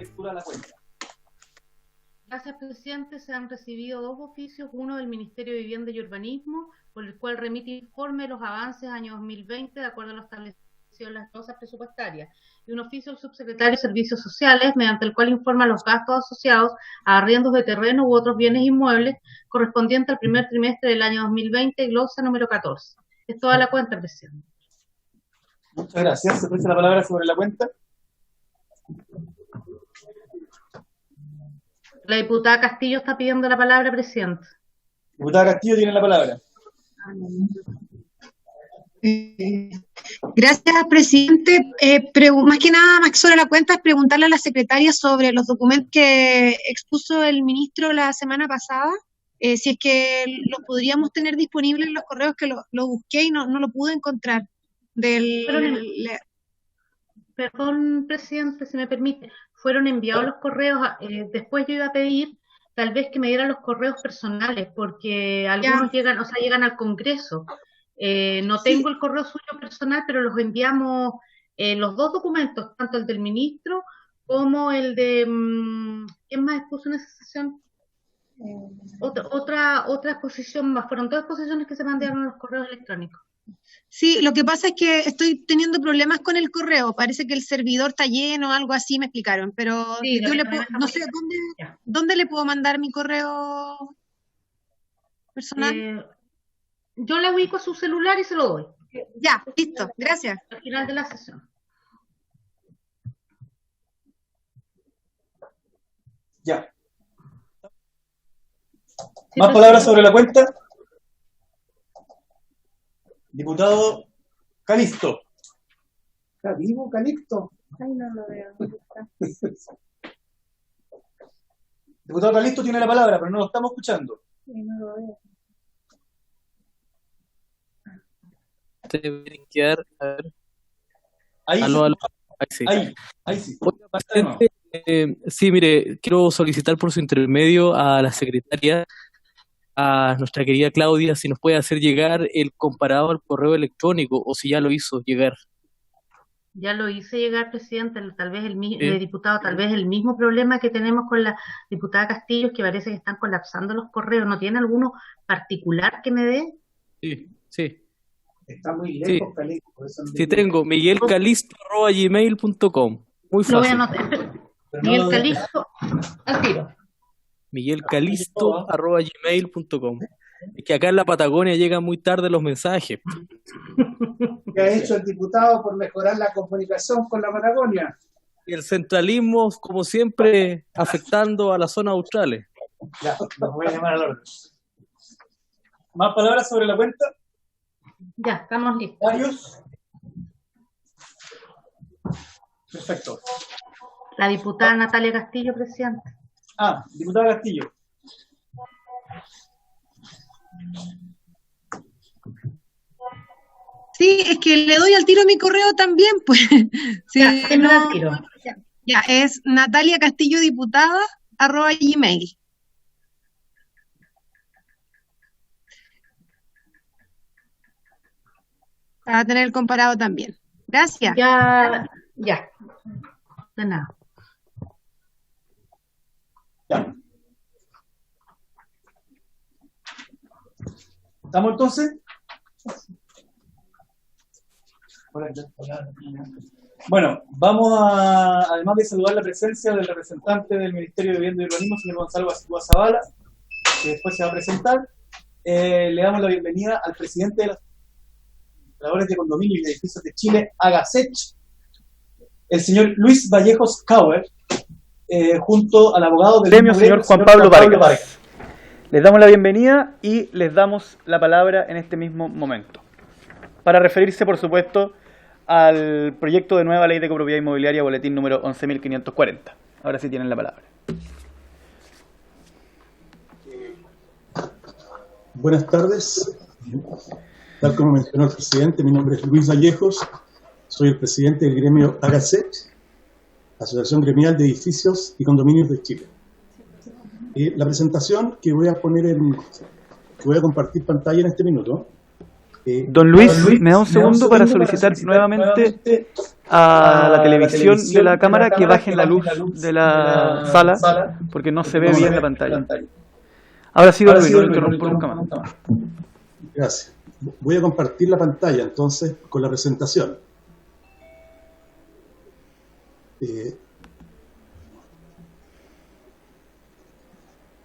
lectura a la cuenta. Gracias, presidente. Se han recibido 2 oficios, uno del Ministerio de Vivienda y Urbanismo, por el cual remite informe de los avances año 2020 de acuerdo a lo establecido en las cosas presupuestarias, y un oficio del subsecretario de Servicios Sociales, mediante el cual informa los gastos asociados a arriendos de terreno u otros bienes inmuebles correspondiente al primer trimestre del año 2020, glosa número 14. Es toda la cuenta, presidente. Muchas gracias. ¿Se presta la palabra sobre la cuenta? La diputada Castillo está pidiendo la palabra, presidente. Diputada Castillo tiene la palabra. Gracias, presidente. Más que nada, más que sobre la cuenta, es preguntarle a la secretaria sobre los documentos que expuso el ministro la semana pasada, si es que los podríamos tener disponibles en los correos, que lo busqué y no lo pude encontrar. Perdón, presidente, si me permite, fueron enviados los correos, después yo iba a pedir tal vez que me dieran los correos personales, porque algunos llegan al Congreso. No tengo el correo suyo personal, pero los enviamos, los 2 documentos, tanto el del ministro como el de, ¿quién más expuso en esa sesión? Otra exposición más, fueron 2 exposiciones que se mandaron en los correos electrónicos. Sí, lo que pasa es que estoy teniendo problemas con el correo, parece que el servidor está lleno o algo así, me explicaron, pero sí, yo no sé dónde le puedo mandar mi correo personal. Yo le ubico a su celular y se lo doy. Ya, listo, gracias. Al final de la sesión. Ya. Sí, ¿más palabras sobre la cuenta? Diputado Calisto. ¿Está vivo Calixto? Ay, no lo veo. Diputado Calisto tiene la palabra, pero no lo estamos escuchando. Sí, no lo veo. Debe quedar, a ver. Ahí, aló. Ahí sí. Ahí sí. Sí, mire, quiero solicitar por su intermedio a la secretaria, a nuestra querida Claudia, si nos puede hacer llegar el comparado al correo electrónico, o si ya lo hizo llegar. Ya lo hice llegar, presidente, tal vez diputado, tal vez el mismo problema que tenemos con la diputada Castillo, es que parece que están colapsando los correos. ¿No tiene alguno particular que me dé? Sí. Está muy lejos, Calisto. Sí, tengo, miguelcalisto@gmail.com. Muy fácil. Lo voy a anotar. Miguel Calisto, al tiro. miguelcalisto@gmail.com. Es que acá en la Patagonia llegan muy tarde los mensajes. ¿Qué ha hecho el diputado por mejorar la comunicación con la Patagonia? Y el centralismo, como siempre, afectando a las zonas australes. Ya, los voy a llamar al orden. ¿Más palabras sobre la cuenta? Ya, estamos listos. ¿Varios? Perfecto. La diputada Natalia Castillo, presidente. Diputada Castillo. Sí, es que le doy al tiro mi correo también, pues. Sí, al tiro. Ya, es nataliacastillodiputada@gmail. Para tener el comparado también. Gracias. Ya. De nada. Ya. ¿Estamos entonces? Bueno, vamos además de saludar la presencia del representante del Ministerio de Vivienda y Urbanismo, señor Gonzalo Zavala, que después se va a presentar, le damos la bienvenida al presidente de las Administradores de Condominios y Edificios de Chile, AGASECH, el señor Luis Vallejos Cauer, junto al abogado del gremio, señor Juan Pablo Vargas. Les damos la bienvenida y les damos la palabra en este mismo momento, para referirse, por supuesto, al proyecto de nueva ley de copropiedad inmobiliaria, boletín número 11.540. Ahora sí tienen la palabra. Buenas tardes. Tal como mencionó el presidente, mi nombre es Luis Vallejos, soy el presidente del gremio AGASECH, Asociación Gremial de Edificios y Condominios de Chile. La presentación que voy a compartir pantalla en este minuto. Don Luis, me da un segundo para solicitar nuevamente a la televisión de la cámara que bajen la luz de la sala, porque no se ve bien la pantalla. Ahora sí, don Luis, no lo interrumpo nunca más. Gracias. Voy a compartir la pantalla entonces con la presentación.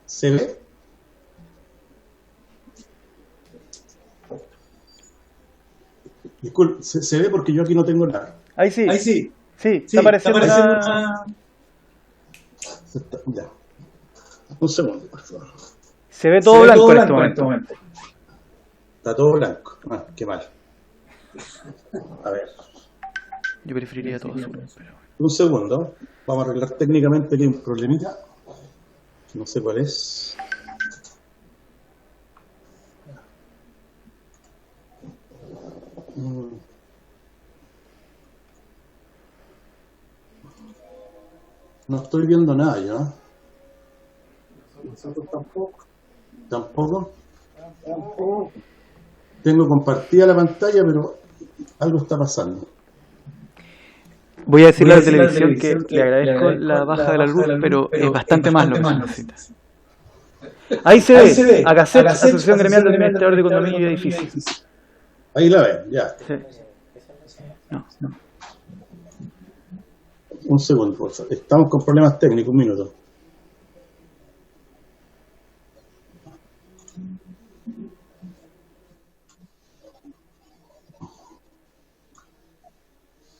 ¿Se ve? Disculpe, se ve porque yo aquí no tengo nada. Ahí sí. Ahí sí. Sí, Sí, está apareciendo una... Ya. Un segundo, por favor. Se ve todo blanco en este momento. Está todo blanco. Ah, qué mal. A ver. Yo preferiría todo azul, pero... Un segundo. Vamos a arreglar técnicamente aquí un problemita. No sé cuál es. No estoy viendo nada yo. Nosotros tampoco. ¿Tampoco? Tengo compartida la pantalla, pero algo está pasando. Voy a decirle a la televisión que le agradezco la baja de la luz, pero es bastante más lo que se necesita. Ahí se ve, AGACET, Asociación Gremial de Administradores de Condominios y Edificios. Ahí la ven, ya. Sí. No. Un segundo, por favor. Estamos con problemas técnicos, un minuto.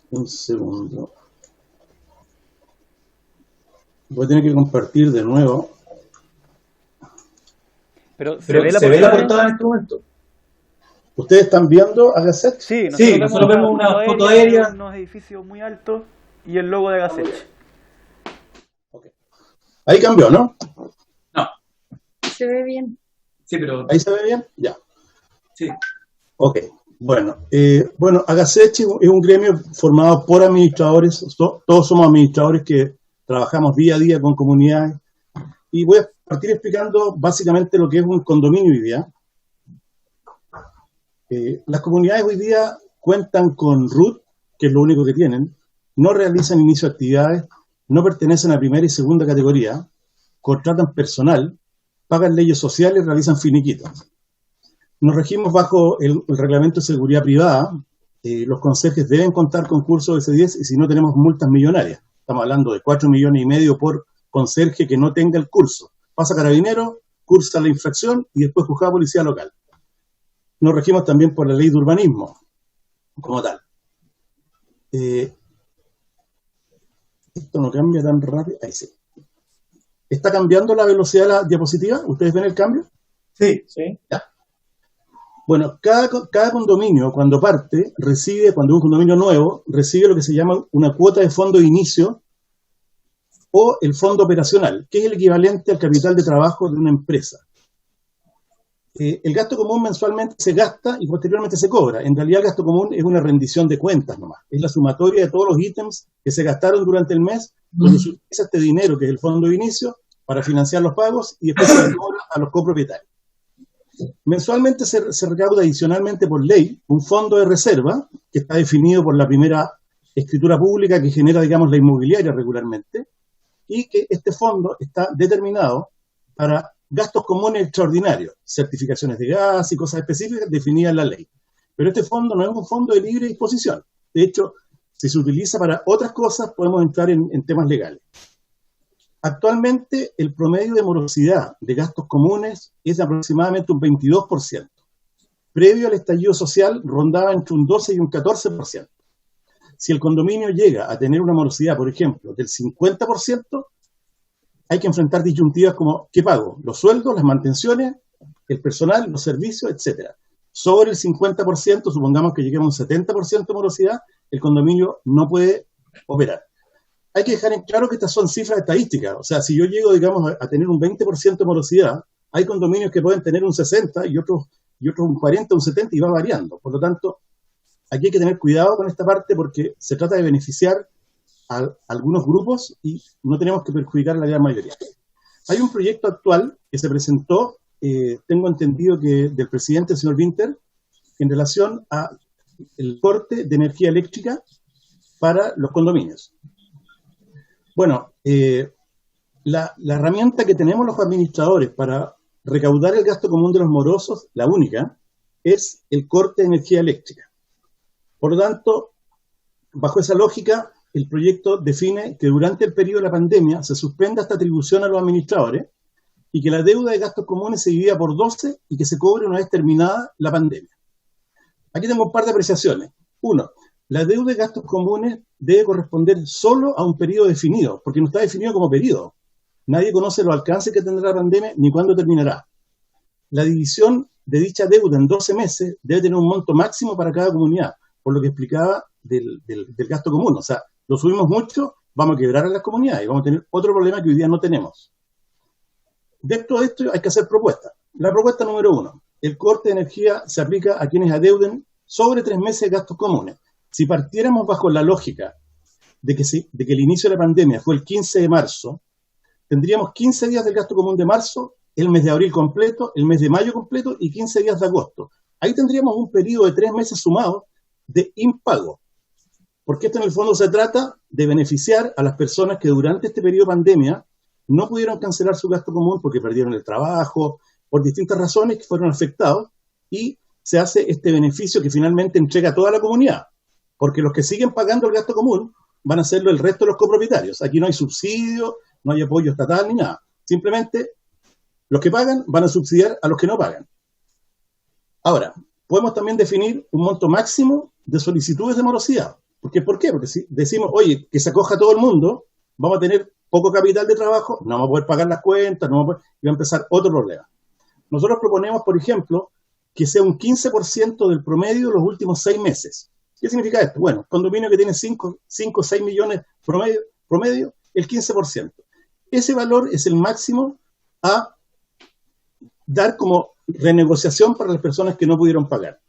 Un segundo. Voy a tener que compartir de nuevo. Pero ¿Se ve la portada en este momento? ¿Ustedes están viendo AGACET? Sí, nosotros vemos una foto aérea. Unos edificios muy altos y el logo de AGACET. Okay. Ahí cambió, ¿no? No. Se ve bien. Sí, pero... ¿Ahí se ve bien? Ya. Sí. Ok. Bueno, AGACET es un gremio formado por administradores. Todos somos administradores que trabajamos día a día con comunidades. Y voy a partir explicando básicamente lo que es un condominio hoy día. Las comunidades hoy día cuentan con RUT, que es lo único que tienen, no realizan inicio de actividades, no pertenecen a primera y segunda categoría, contratan personal, pagan leyes sociales, realizan finiquitos. Nos regimos bajo el reglamento de seguridad privada. Los conserjes deben contar con cursos de S10 y si no tenemos multas millonarias. Estamos hablando de 4,5 millones por conserje que no tenga el curso. Pasa carabinero, cursa la infracción y después juzgada policía local. Nos regimos también por la ley de urbanismo, como tal. Esto no cambia tan rápido. Ahí sí. ¿Está cambiando la velocidad de la diapositiva? ¿Ustedes ven el cambio? Sí. Ya. Bueno, cada condominio, cuando parte, cuando es un condominio nuevo, recibe lo que se llama una cuota de fondo de inicio o el fondo operacional, que es el equivalente al capital de trabajo de una empresa. El gasto común mensualmente se gasta y posteriormente se cobra. En realidad el gasto común es una rendición de cuentas nomás. Es la sumatoria de todos los ítems que se gastaron durante el mes, donde se utiliza este dinero, que es el fondo de inicio, para financiar los pagos y después se cobra a los copropietarios. Mensualmente se recauda adicionalmente por ley un fondo de reserva que está definido por la primera escritura pública que genera, digamos, la inmobiliaria regularmente, y que este fondo está determinado para gastos comunes extraordinarios, certificaciones de gas y cosas específicas definidas en la ley. Pero este fondo no es un fondo de libre disposición. De hecho, si se utiliza para otras cosas, podemos entrar en temas legales. Actualmente, el promedio de morosidad de gastos comunes es de aproximadamente un 22%. Previo al estallido social, rondaba entre un 12 y un 14%. Si el condominio llega a tener una morosidad, por ejemplo, del 50%, hay que enfrentar disyuntivas como ¿qué pago? Los sueldos, las mantenciones, el personal, los servicios, etc. Sobre el 50%, supongamos que lleguemos a un 70% de morosidad, el condominio no puede operar. Hay que dejar en claro que estas son cifras estadísticas. O sea, si yo llego, digamos, a tener un 20% de morosidad, hay condominios que pueden tener un 60% y otros un 40%, un 70% y va variando. Por lo tanto, aquí hay que tener cuidado con esta parte porque se trata de beneficiar a algunos grupos y no tenemos que perjudicar a la gran mayoría. Hay un proyecto actual que se presentó, tengo entendido que del presidente, el señor Winter, en relación a el corte de energía eléctrica para los condominios. Bueno, la herramienta que tenemos los administradores para recaudar el gasto común de los morosos, la única, es el corte de energía eléctrica. Por lo tanto, bajo esa lógica, el proyecto define que durante el periodo de la pandemia se suspenda esta atribución a los administradores y que la deuda de gastos comunes se divida por 12 y que se cobre una vez terminada la pandemia. Aquí tengo un par de apreciaciones. Uno, la deuda de gastos comunes debe corresponder solo a un periodo definido, porque no está definido como periodo. Nadie conoce los alcances que tendrá la pandemia ni cuándo terminará. La división de dicha deuda en 12 meses debe tener un monto máximo para cada comunidad, por lo que explicaba del gasto común. O sea, lo subimos mucho, vamos a quebrar a las comunidades y vamos a tener otro problema que hoy día no tenemos. De todo esto hay que hacer propuestas. La propuesta número 1, el corte de energía se aplica a quienes adeuden sobre 3 meses de gastos comunes. Si partiéramos bajo la lógica de que el inicio de la pandemia fue el 15 de marzo, tendríamos 15 días del gasto común de marzo, el mes de abril completo, el mes de mayo completo y 15 días de agosto. Ahí tendríamos un periodo de 3 meses sumados de impago. Porque esto en el fondo se trata de beneficiar a las personas que durante este periodo de pandemia no pudieron cancelar su gasto común porque perdieron el trabajo, por distintas razones que fueron afectados, y se hace este beneficio que finalmente entrega a toda la comunidad. Porque los que siguen pagando el gasto común van a hacerlo el resto de los copropietarios. Aquí no hay subsidio, no hay apoyo estatal ni nada. Simplemente los que pagan van a subsidiar a los que no pagan. Ahora, podemos también definir un monto máximo de solicitudes de morosidad. ¿Por qué? Porque si decimos, oye, que se acoja todo el mundo, vamos a tener poco capital de trabajo, no vamos a poder pagar las cuentas, no vamos a poder, y va a empezar otro problema. Nosotros proponemos, por ejemplo, que sea un 15% del promedio de los últimos 6 meses. ¿Qué significa esto? Bueno, condominio que tiene 5 o 6 millones promedio, el 15%. Ese valor es el máximo a dar como renegociación para las personas que no pudieron pagar.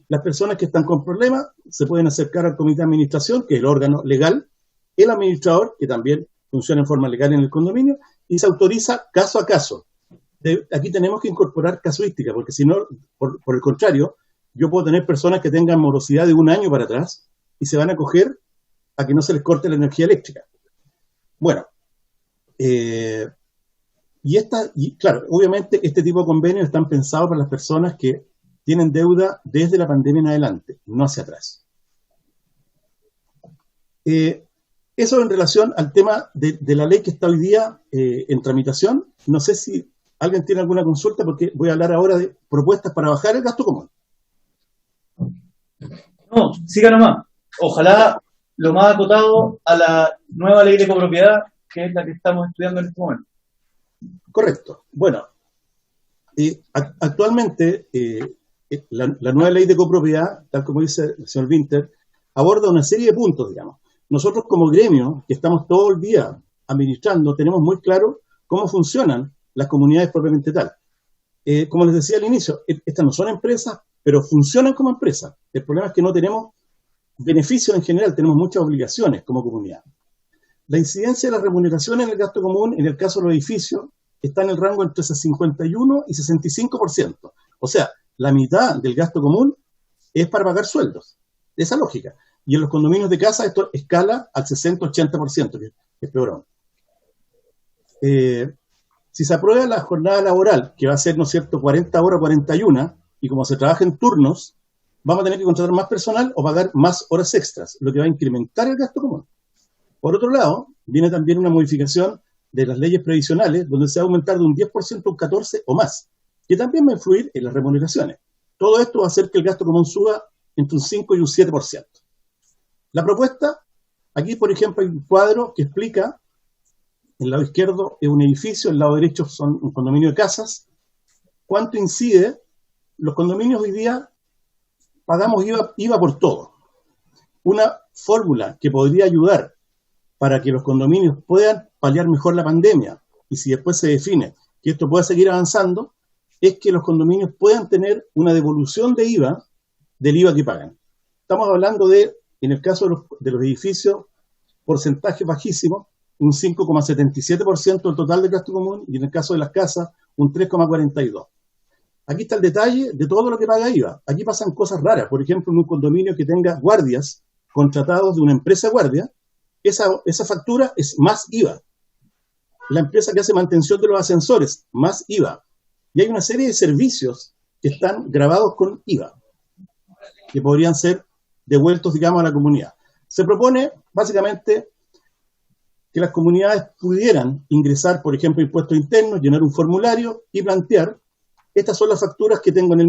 Las personas que están con problemas se pueden acercar al comité de administración, que es el órgano legal, el administrador, que también funciona en forma legal en el condominio, y se autoriza caso a caso. Aquí tenemos que incorporar casuística, porque si no, por el contrario, yo puedo tener personas que tengan morosidad de 1 año para atrás y se van a acoger a que no se les corte la energía eléctrica. Bueno, y claro, obviamente este tipo de convenios están pensados para las personas que tienen deuda desde la pandemia en adelante, no hacia atrás. Eso en relación al tema de la ley que está hoy día en tramitación. No sé si alguien tiene alguna consulta, porque voy a hablar ahora de propuestas para bajar el gasto común. No, siga nomás. Ojalá lo más acotado a la nueva ley de copropiedad, que es la que estamos estudiando en este momento. Correcto. Bueno, actualmente la nueva ley de copropiedad, tal como dice el señor Winter, aborda una serie de puntos, digamos. Nosotros como gremio, que estamos todo el día administrando, tenemos muy claro cómo funcionan las comunidades propiamente tal. Como les decía al inicio, estas no son empresas, pero funcionan como empresas. El problema es que no tenemos beneficios en general, tenemos muchas obligaciones como comunidad. La incidencia de las remuneraciones en el gasto común, en el caso de los edificios, está en el rango entre 51 y 65%. O sea, la mitad del gasto común es para pagar sueldos. Esa lógica. Y en los condominios de casa esto escala al 60-80%, que es peor aún. Si se aprueba la jornada laboral, que va a ser, ¿no es cierto?, 40 horas, 41, y como se trabaja en turnos, vamos a tener que contratar más personal o pagar más horas extras, lo que va a incrementar el gasto común. Por otro lado, viene también una modificación de las leyes previsionales, donde se va a aumentar de un 10% a un 14% o más, que también va a influir en las remuneraciones. Todo esto va a hacer que el gasto común suba entre un 5 y un 7%. La propuesta, aquí por ejemplo hay un cuadro que explica, el lado izquierdo es un edificio, el lado derecho son un condominio de casas, cuánto incide. Los condominios hoy día pagamos IVA por todo. Una fórmula que podría ayudar para que los condominios puedan paliar mejor la pandemia, y si después se define que esto pueda seguir avanzando, es que los condominios puedan tener una devolución de IVA del IVA que pagan. Estamos hablando de, en el caso de los edificios, porcentaje bajísimo, un 5,77% del total del gasto común, y en el caso de las casas, un 3,42%. Aquí está el detalle de todo lo que paga IVA. Aquí pasan cosas raras. Por ejemplo, en un condominio que tenga guardias contratados de una empresa guardia, esa factura es más IVA. La empresa que hace mantención de los ascensores, más IVA. Y hay una serie de servicios que están grabados con IVA, que podrían ser devueltos, digamos, a la comunidad. Se propone, básicamente, que las comunidades pudieran ingresar, por ejemplo, impuestos internos, llenar un formulario y plantear, estas son las facturas que tengo en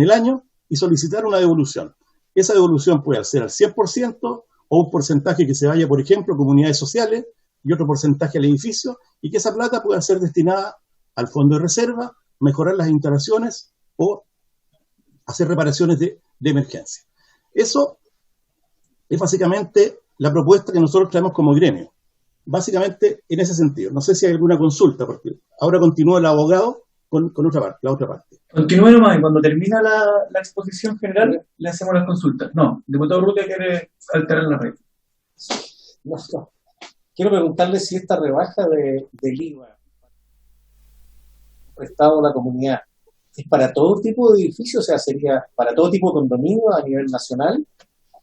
el año, y solicitar una devolución. Esa devolución puede ser al 100% o un porcentaje que se vaya, por ejemplo, a comunidades sociales y otro porcentaje al edificio, y que esa plata pueda ser destinada al fondo de reserva, mejorar las instalaciones o hacer reparaciones de emergencia. Eso es básicamente la propuesta que nosotros traemos como gremio. Básicamente en ese sentido. No sé si hay alguna consulta, porque ahora continúa el abogado con la otra parte. Continúe nomás, y cuando termina la exposición general, le hacemos las consultas. No, el diputado Urrutia quiere alterar la regla. No. Quiero preguntarle si esta rebaja del IVA prestado a la comunidad es para todo tipo de edificios, o sea, sería para todo tipo de condominio a nivel nacional,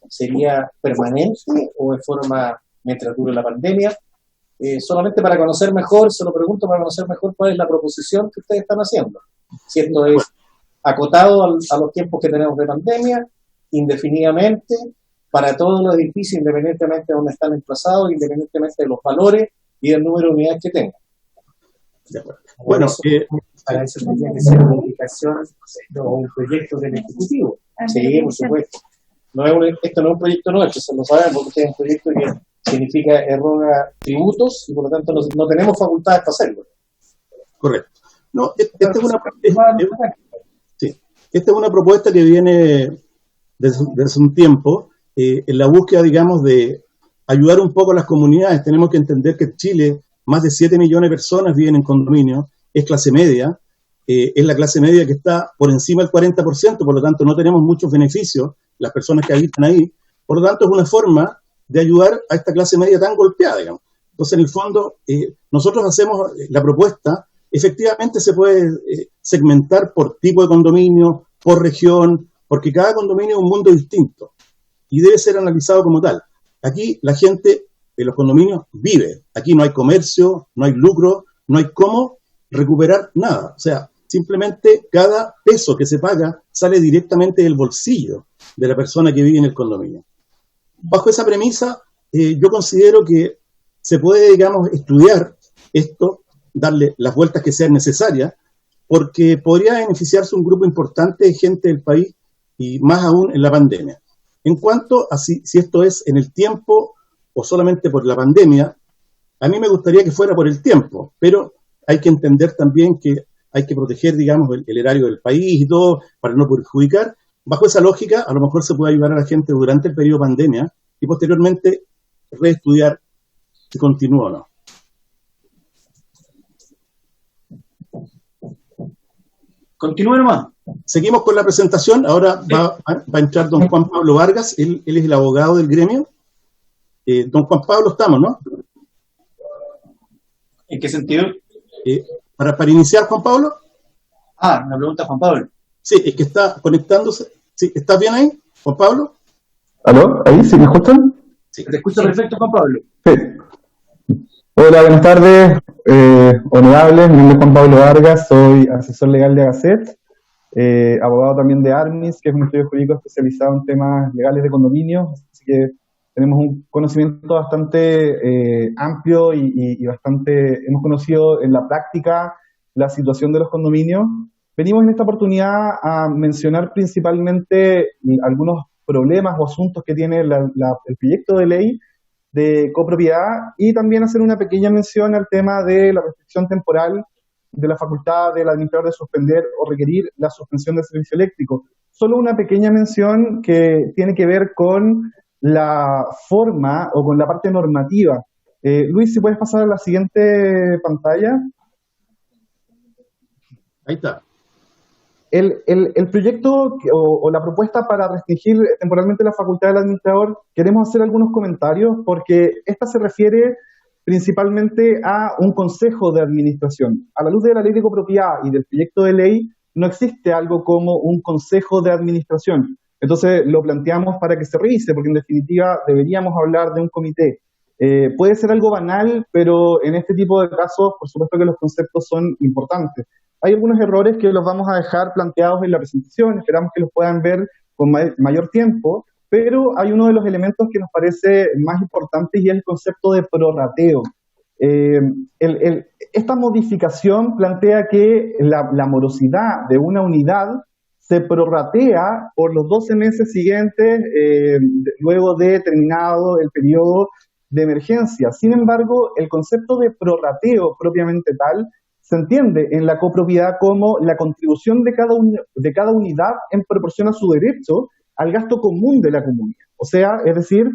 sería permanente o de forma mientras dure la pandemia. Solamente para conocer mejor, se lo pregunto para conocer mejor cuál es la proposición que ustedes están haciendo. Si esto es acotado a los tiempos que tenemos de pandemia, indefinidamente, para todos los edificios, independientemente de dónde están emplazados, independientemente de los valores y del número de unidades que tengan. De acuerdo. Bueno, para eso tendría que ser una indicación o un proyecto del Ejecutivo. Sí, por supuesto. Esto no es un proyecto nuestro, eso lo sabemos, porque este es un proyecto que significa eroga tributos y por lo tanto no tenemos facultades para hacerlo. Correcto. No, esta es una propuesta que viene desde un tiempo en la búsqueda, digamos, de ayudar un poco a las comunidades. Tenemos que entender que en Chile más de 7 millones de personas viven en condominios, es clase media, es la clase media que está por encima del 40%, por lo tanto no tenemos muchos beneficios las personas que habitan ahí, por lo tanto es una forma de ayudar a esta clase media tan golpeada, digamos. Entonces, en el fondo, nosotros hacemos la propuesta, efectivamente se puede segmentar por tipo de condominio, por región, porque cada condominio es un mundo distinto y debe ser analizado como tal. Aquí la gente en los condominios vive, aquí no hay comercio, no hay lucro, no hay cómo recuperar nada, o sea, simplemente cada peso que se paga sale directamente del bolsillo de la persona que vive en el condominio. Bajo esa premisa, yo considero que se puede, digamos, estudiar esto, darle las vueltas que sean necesarias, porque podría beneficiarse un grupo importante de gente del país y más aún en la pandemia. En cuanto a si esto es en el tiempo o solamente por la pandemia, a mí me gustaría que fuera por el tiempo, pero hay que entender también que hay que proteger, digamos, el erario del país y todo para no perjudicar. Bajo esa lógica, a lo mejor se puede ayudar a la gente durante el periodo de pandemia y posteriormente reestudiar si continúa o no. Continúe nomás. Seguimos con la presentación. Ahora va a entrar don Juan Pablo Vargas. Él es el abogado del gremio. Don Juan Pablo, estamos, ¿no? ¿En qué sentido? Para iniciar, Juan Pablo. Una pregunta, Juan Pablo. Sí, es que está conectándose. Sí, ¿estás bien ahí, Juan Pablo? ¿Aló? ¿Ahí? ¿Sí me escuchan? Sí. Te escucho perfecto, Juan Pablo. Sí. Hola, buenas tardes, honorables. Mi nombre es Juan Pablo Vargas, soy asesor legal de Agacet, abogado también de Armis, que es un estudio jurídico especializado en temas legales de condominios, así que tenemos un conocimiento bastante amplio y bastante, hemos conocido en la práctica la situación de los condominios. Venimos en esta oportunidad a mencionar principalmente algunos problemas o asuntos que tiene el proyecto de ley de copropiedad y también hacer una pequeña mención al tema de la restricción temporal de la facultad del administrador de suspender o requerir la suspensión del servicio eléctrico. Solo una pequeña mención que tiene que ver con la forma o con la parte normativa. Luis, si puedes pasar a la siguiente pantalla. Ahí está. El proyecto o la propuesta para restringir temporalmente la facultad del administrador, queremos hacer algunos comentarios porque esta se refiere principalmente a un consejo de administración. A la luz de la ley de copropiedad y del proyecto de ley, no existe algo como un consejo de administración. Entonces lo planteamos para que se revise, porque en definitiva deberíamos hablar de un comité. Puede ser algo banal, pero en este tipo de casos, por supuesto que los conceptos son importantes. Hay algunos errores que los vamos a dejar planteados en la presentación, esperamos que los puedan ver con mayor tiempo, pero hay uno de los elementos que nos parece más importante y es el concepto de prorrateo. Esta modificación plantea que la morosidad de una unidad se prorratea por los 12 meses siguientes luego de terminado el periodo de emergencia. Sin embargo, el concepto de prorrateo propiamente tal se entiende en la copropiedad como la contribución de cada unidad en proporción a su derecho al gasto común de la comunidad. O sea, es decir,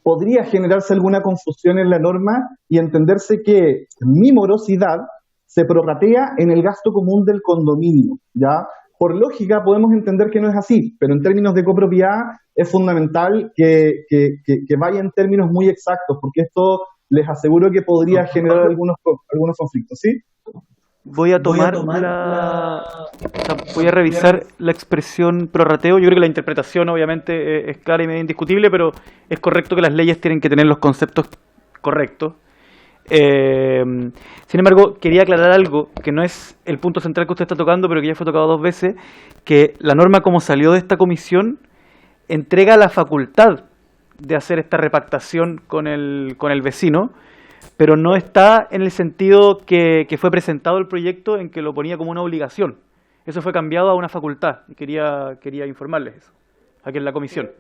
podría generarse alguna confusión en la norma y entenderse que mi morosidad se prorratea en el gasto común del condominio, ¿ya? Por lógica podemos entender que no es así, pero en términos de copropiedad es fundamental que vaya en términos muy exactos, porque esto les aseguro que podría generar algunos conflictos, ¿sí? Voy a revisar la expresión prorrateo. Yo creo que la interpretación obviamente es clara y medio indiscutible, pero es correcto que las leyes tienen que tener los conceptos correctos. Sin embargo, quería aclarar algo que no es el punto central que usted está tocando, pero que ya fue tocado 2 veces, que la norma como salió de esta comisión entrega la facultad de hacer esta repactación con el vecino, pero no está en el sentido que fue presentado el proyecto en que lo ponía como una obligación. Eso fue cambiado a una facultad y quería informarles eso, aquí en la comisión.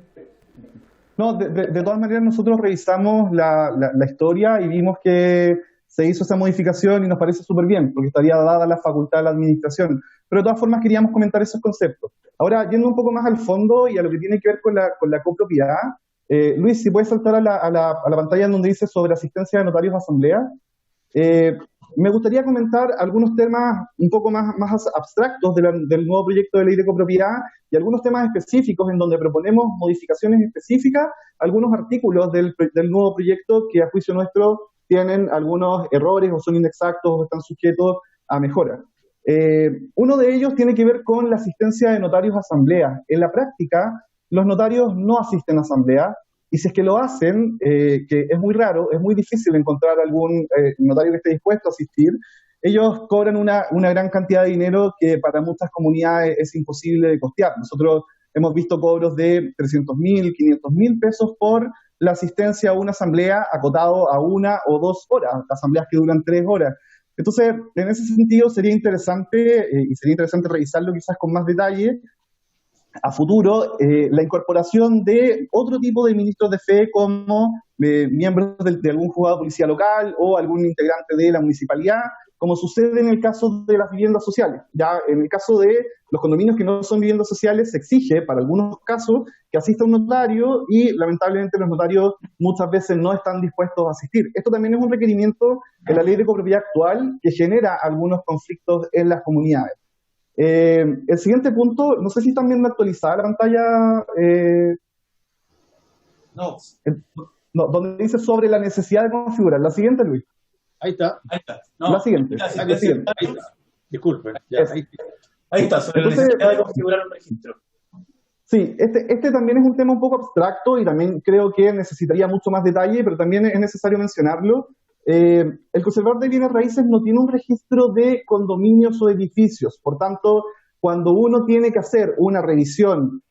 No, de todas maneras nosotros revisamos la historia y vimos que se hizo esa modificación y nos parece súper bien, porque estaría dada la facultad de la administración. Pero de todas formas queríamos comentar esos conceptos. Ahora, yendo un poco más al fondo y a lo que tiene que ver con la copropiedad, Luis, si puedes saltar a la pantalla en donde dice sobre asistencia de notarios a asamblea. Me gustaría comentar algunos temas un poco más abstractos del nuevo proyecto de ley de copropiedad y algunos temas específicos en donde proponemos modificaciones específicas, algunos artículos del nuevo proyecto que a juicio nuestro tienen algunos errores o son inexactos o están sujetos a mejora. Uno de ellos tiene que ver con la asistencia de notarios a asamblea. En la práctica, los notarios no asisten a asamblea, y si es que lo hacen, que es muy raro, es muy difícil encontrar algún notario que esté dispuesto a asistir, ellos cobran una gran cantidad de dinero que para muchas comunidades es imposible de costear. Nosotros hemos visto cobros de 300.000, 500.000 pesos por la asistencia a una asamblea acotado a 1 o 2 horas, asambleas que duran 3 horas. Entonces, en ese sentido sería interesante revisarlo quizás con más detalle, a futuro, la incorporación de otro tipo de ministros de fe como miembros de algún juzgado de policía local o algún integrante de la municipalidad, como sucede en el caso de las viviendas sociales. Ya en el caso de los condominios que no son viviendas sociales, se exige para algunos casos que asista un notario y lamentablemente los notarios muchas veces no están dispuestos a asistir. Esto también es un requerimiento en la ley de copropiedad actual que genera algunos conflictos en las comunidades. El siguiente punto, no sé si están viendo actualizada la pantalla. No, donde dice sobre la necesidad de configurar. La siguiente, Luis. Ahí está. No, la siguiente. Ahí está. Disculpen. Ahí está, sobre la necesidad de configurar un registro. Sí, este también es un tema un poco abstracto y también creo que necesitaría mucho más detalle, pero también es necesario mencionarlo. El conservador de bienes raíces no tiene un registro de condominios o edificios, por tanto, cuando uno tiene que hacer una revisión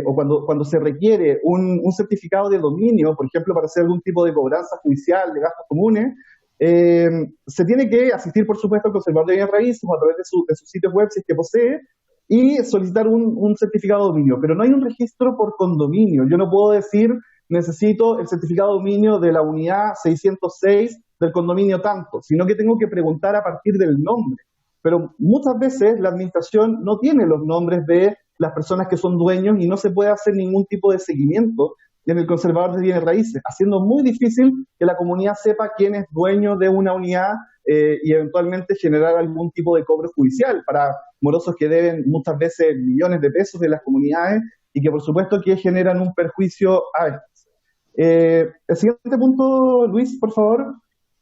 o cuando se requiere un certificado de dominio, por ejemplo, para hacer algún tipo de cobranza judicial de gastos comunes, se tiene que asistir, por supuesto, al conservador de bienes raíces o a través de sus sitios web, si es que posee, y solicitar un certificado de dominio, pero no hay un registro por condominio. Yo no puedo decir, necesito el certificado de dominio de la unidad 606 del condominio tanto, sino que tengo que preguntar a partir del nombre. Pero muchas veces la administración no tiene los nombres de las personas que son dueños y no se puede hacer ningún tipo de seguimiento en el conservador de bienes raíces, haciendo muy difícil que la comunidad sepa quién es dueño de una unidad y eventualmente generar algún tipo de cobro judicial para morosos que deben muchas veces millones de pesos de las comunidades y que por supuesto que generan un perjuicio a estas. El siguiente punto, Luis, por favor,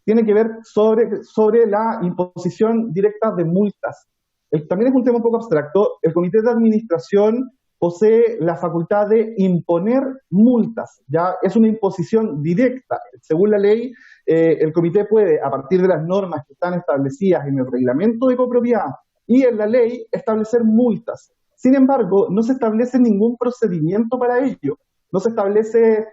tiene que ver sobre la imposición directa de multas. También es un tema un poco abstracto. El comité de administración posee la facultad de imponer multas, ya es una imposición directa. Según la ley, el comité puede, a partir de las normas que están establecidas en el reglamento de copropiedad y en la ley, establecer multas. Sin embargo, no se establece ningún procedimiento para ello. No se establece,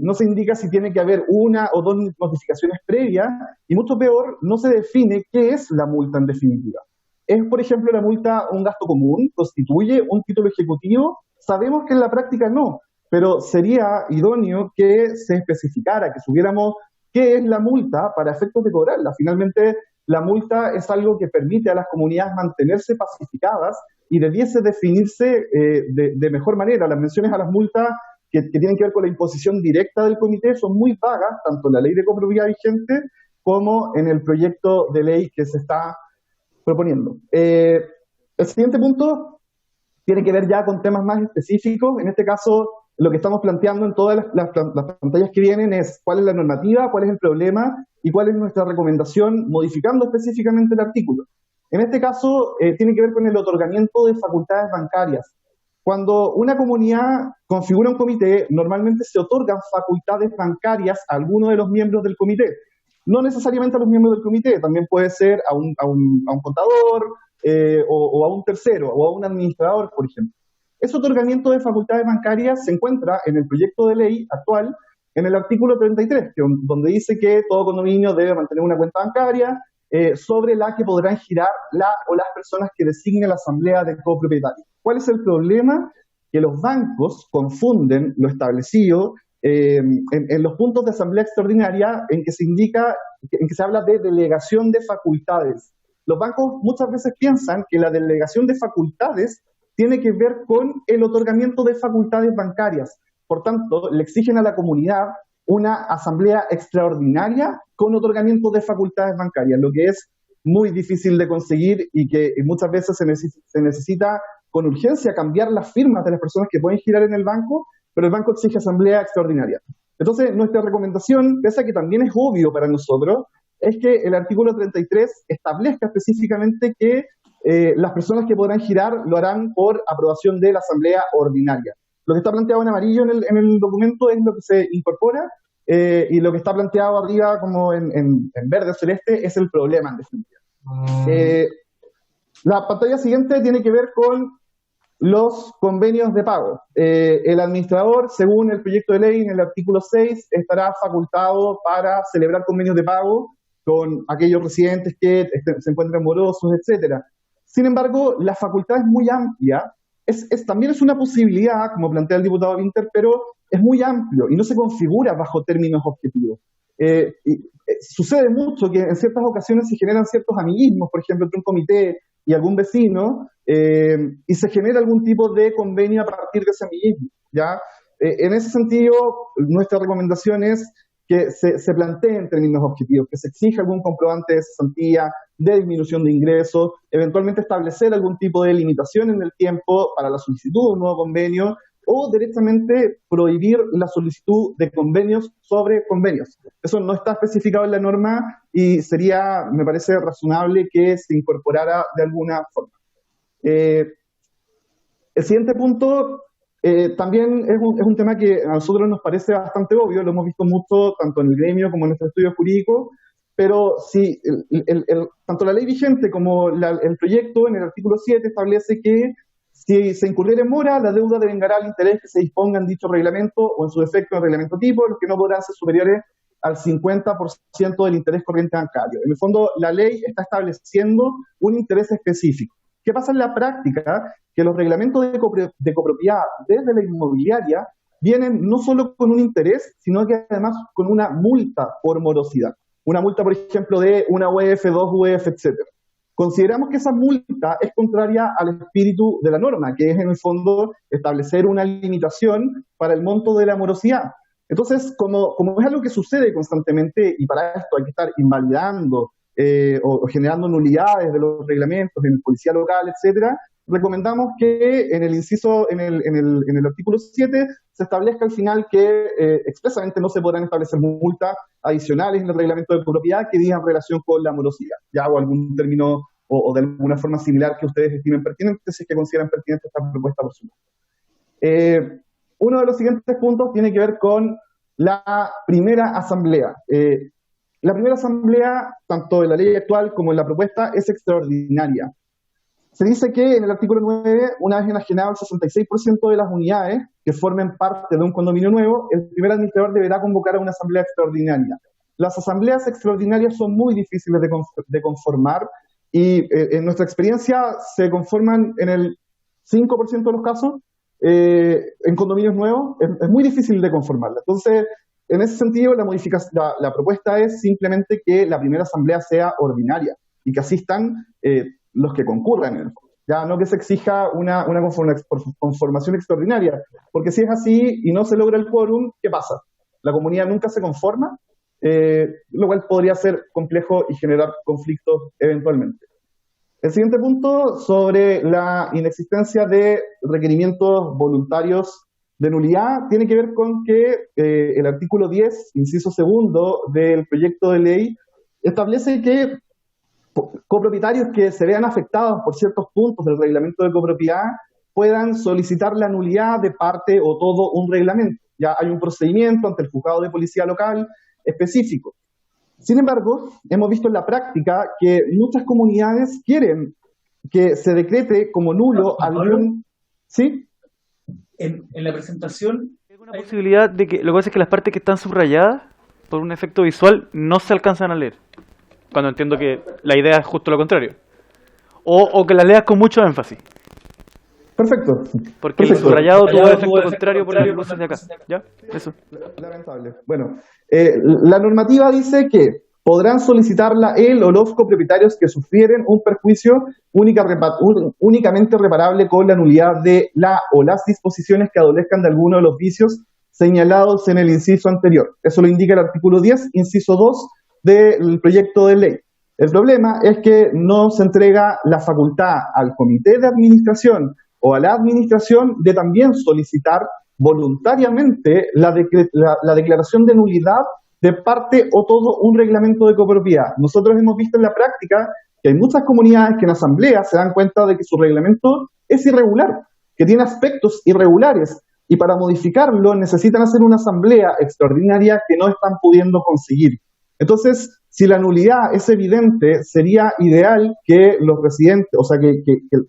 no se indica si tiene que haber una o dos notificaciones previas, y mucho peor, no se define qué es la multa en definitiva. ¿Es, por ejemplo, la multa un gasto común? ¿Constituye un título ejecutivo? Sabemos que en la práctica no, pero sería idóneo que se especificara, que supiéramos qué es la multa para efectos de cobrarla. Finalmente, la multa es algo que permite a las comunidades mantenerse pacificadas y debiese definirse de mejor manera. Las menciones a las multas que tienen que ver con la imposición directa del comité son muy vagas, tanto en la ley de copropiedad vigente como en el proyecto de ley que se está proponiendo. El siguiente punto tiene que ver ya con temas más específicos. En este caso, lo que estamos planteando en todas las pantallas que vienen es cuál es la normativa, cuál es el problema y cuál es nuestra recomendación, modificando específicamente el artículo. En este caso, tiene que ver con el otorgamiento de facultades bancarias. Cuando una comunidad configura un comité, normalmente se otorgan facultades bancarias a alguno de los miembros del comité. No necesariamente a los miembros del comité, también puede ser a un contador o a un tercero o a un administrador, por ejemplo. Ese otorgamiento de facultades bancarias se encuentra en el proyecto de ley actual, en el artículo 33, donde dice que todo condominio debe mantener una cuenta bancaria sobre la que podrán girar la o las personas que designe la asamblea de copropietarios. ¿Cuál es el problema? Que los bancos confunden lo establecido en los puntos de asamblea extraordinaria en que se indica, en que se habla de delegación de facultades. Los bancos muchas veces piensan que la delegación de facultades tiene que ver con el otorgamiento de facultades bancarias. Por tanto, le exigen a la comunidad una asamblea extraordinaria con otorgamiento de facultades bancarias, lo que es muy difícil de conseguir y que muchas veces se necesita con urgencia cambiar las firmas de las personas que pueden girar en el banco, pero el banco exige asamblea extraordinaria. Entonces, nuestra recomendación, pese a que también es obvio para nosotros, es que el artículo 33 establezca específicamente que las personas que podrán girar lo harán por aprobación de la asamblea ordinaria. Lo que está planteado en amarillo en el documento es lo que se incorpora, y lo que está planteado arriba como en verde o celeste es el problema en definitiva. La pantalla siguiente tiene que ver con los convenios de pago. El administrador, según el proyecto de ley, en el artículo 6, estará facultado para celebrar convenios de pago con aquellos residentes que se encuentran morosos, etcétera. Sin embargo, la facultad es muy amplia. También es una posibilidad, como plantea el diputado Winter, pero es muy amplio y no se configura bajo términos objetivos. Sucede mucho que en ciertas ocasiones se generan ciertos amiguismos, por ejemplo, entre un comité y algún vecino, y se genera algún tipo de convenio a partir de ese amiguismo, ¿ya? En ese sentido, nuestra recomendación es que se plantee en términos objetivos, que se exija algún comprobante de cesantía, de disminución de ingresos, eventualmente establecer algún tipo de limitación en el tiempo para la solicitud de un nuevo convenio, o directamente prohibir la solicitud de convenios sobre convenios. Eso no está especificado en la norma y sería, me parece razonable que se incorporara de alguna forma. El siguiente punto también es un tema que a nosotros nos parece bastante obvio, lo hemos visto mucho tanto en el gremio como en nuestro estudio jurídico, pero si tanto la ley vigente como el proyecto en el artículo 7 establece que si se incurriera en mora, la deuda devengará al interés que se disponga en dicho reglamento o en su defecto en reglamento tipo, los que no podrán ser superiores al 50% del interés corriente bancario. En el fondo, la ley está estableciendo un interés específico. ¿Qué pasa en la práctica? Que los reglamentos de copropiedad desde la inmobiliaria vienen no solo con un interés, sino que además con una multa por morosidad. Una multa, por ejemplo, de una UF, 2 UF, etc. Consideramos que esa multa es contraria al espíritu de la norma, que es en el fondo establecer una limitación para el monto de la morosidad. Entonces, como es algo que sucede constantemente, y para esto hay que estar invalidando o generando nulidades de los reglamentos en el policía local, etcétera, recomendamos que en el inciso, en el artículo 7, se establezca al final que expresamente no se podrán establecer multas adicionales en el reglamento de propiedad que digan relación con la morosidad, ya, o algún término o de alguna forma similar que ustedes estimen pertinente, si es que consideran pertinente esta propuesta, por supuesto. Uno de los siguientes puntos tiene que ver con la primera asamblea. La primera asamblea, tanto en la ley actual como en la propuesta, es extraordinaria. Se dice que en el artículo 9, una vez enajenado el 66% de las unidades que formen parte de un condominio nuevo, el primer administrador deberá convocar a una asamblea extraordinaria. Las asambleas extraordinarias son muy difíciles de conformar y en nuestra experiencia se conforman en el 5% de los casos en condominios nuevos. Es muy difícil de conformarla. Entonces, en ese sentido, la propuesta es simplemente que la primera asamblea sea ordinaria y que asistan los que concurran en el fondo. Ya no que se exija una conformación extraordinaria, porque si es así y no se logra el quórum, ¿qué pasa? La comunidad nunca se conforma, lo cual podría ser complejo y generar conflictos eventualmente. El siguiente punto, sobre la inexistencia de requerimientos voluntarios de nulidad, tiene que ver con que el artículo 10, inciso segundo del proyecto de ley, establece que copropietarios que se vean afectados por ciertos puntos del reglamento de copropiedad puedan solicitar la nulidad de parte o todo un reglamento. Ya hay un procedimiento ante el juzgado de policía local específico. Sin embargo, hemos visto en la práctica que muchas comunidades quieren que se decrete como nulo algún... ¿Sí? En la presentación... Hay una posibilidad de que, lo que pasa es que las partes que están subrayadas, por un efecto visual, no se alcanzan a leer. Cuando entiendo que la idea es justo lo contrario. O que la leas con mucho énfasis. Perfecto. Porque el subrayado tuvo efecto contrario por las luces de acá. ¿Ya? Eso. Lamentable. Bueno, la normativa dice que podrán solicitarla él o los copropietarios que sufrieren un perjuicio únicamente reparable con la nulidad de la o las disposiciones que adolezcan de alguno de los vicios señalados en el inciso anterior. Eso lo indica el artículo 10, inciso 2 del proyecto de ley. El problema es que no se entrega la facultad al comité de administración o a la administración de también solicitar voluntariamente la declaración de nulidad de parte o todo un reglamento de copropiedad. Nosotros hemos visto en la práctica que hay muchas comunidades que en asamblea se dan cuenta de que su reglamento es irregular, que tiene aspectos irregulares, y para modificarlo necesitan hacer una asamblea extraordinaria que no están pudiendo conseguir. Entonces, si la nulidad es evidente, sería ideal que los residentes, o sea, que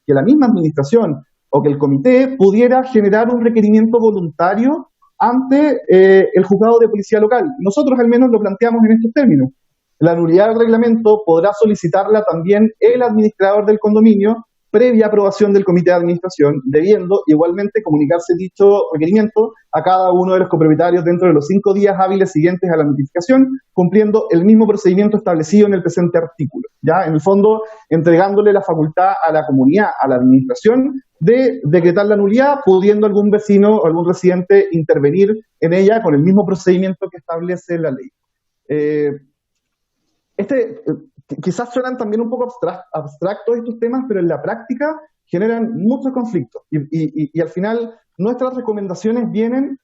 la misma administración o que el comité pudiera generar un requerimiento voluntario ante el juzgado de policía local. Nosotros al menos lo planteamos en estos términos. La nulidad del reglamento podrá solicitarla también el administrador del condominio previa aprobación del comité de administración, debiendo igualmente comunicarse dicho requerimiento a cada uno de los copropietarios dentro de los 5 días hábiles siguientes a la notificación, cumpliendo el mismo procedimiento establecido en el presente artículo. Ya, en el fondo, entregándole la facultad a la comunidad, a la administración, de decretar la nulidad, pudiendo algún vecino o algún residente intervenir en ella con el mismo procedimiento que establece la ley. Quizás suenan también un poco abstractos estos temas, pero en la práctica generan muchos conflictos. Y al final, nuestras recomendaciones vienen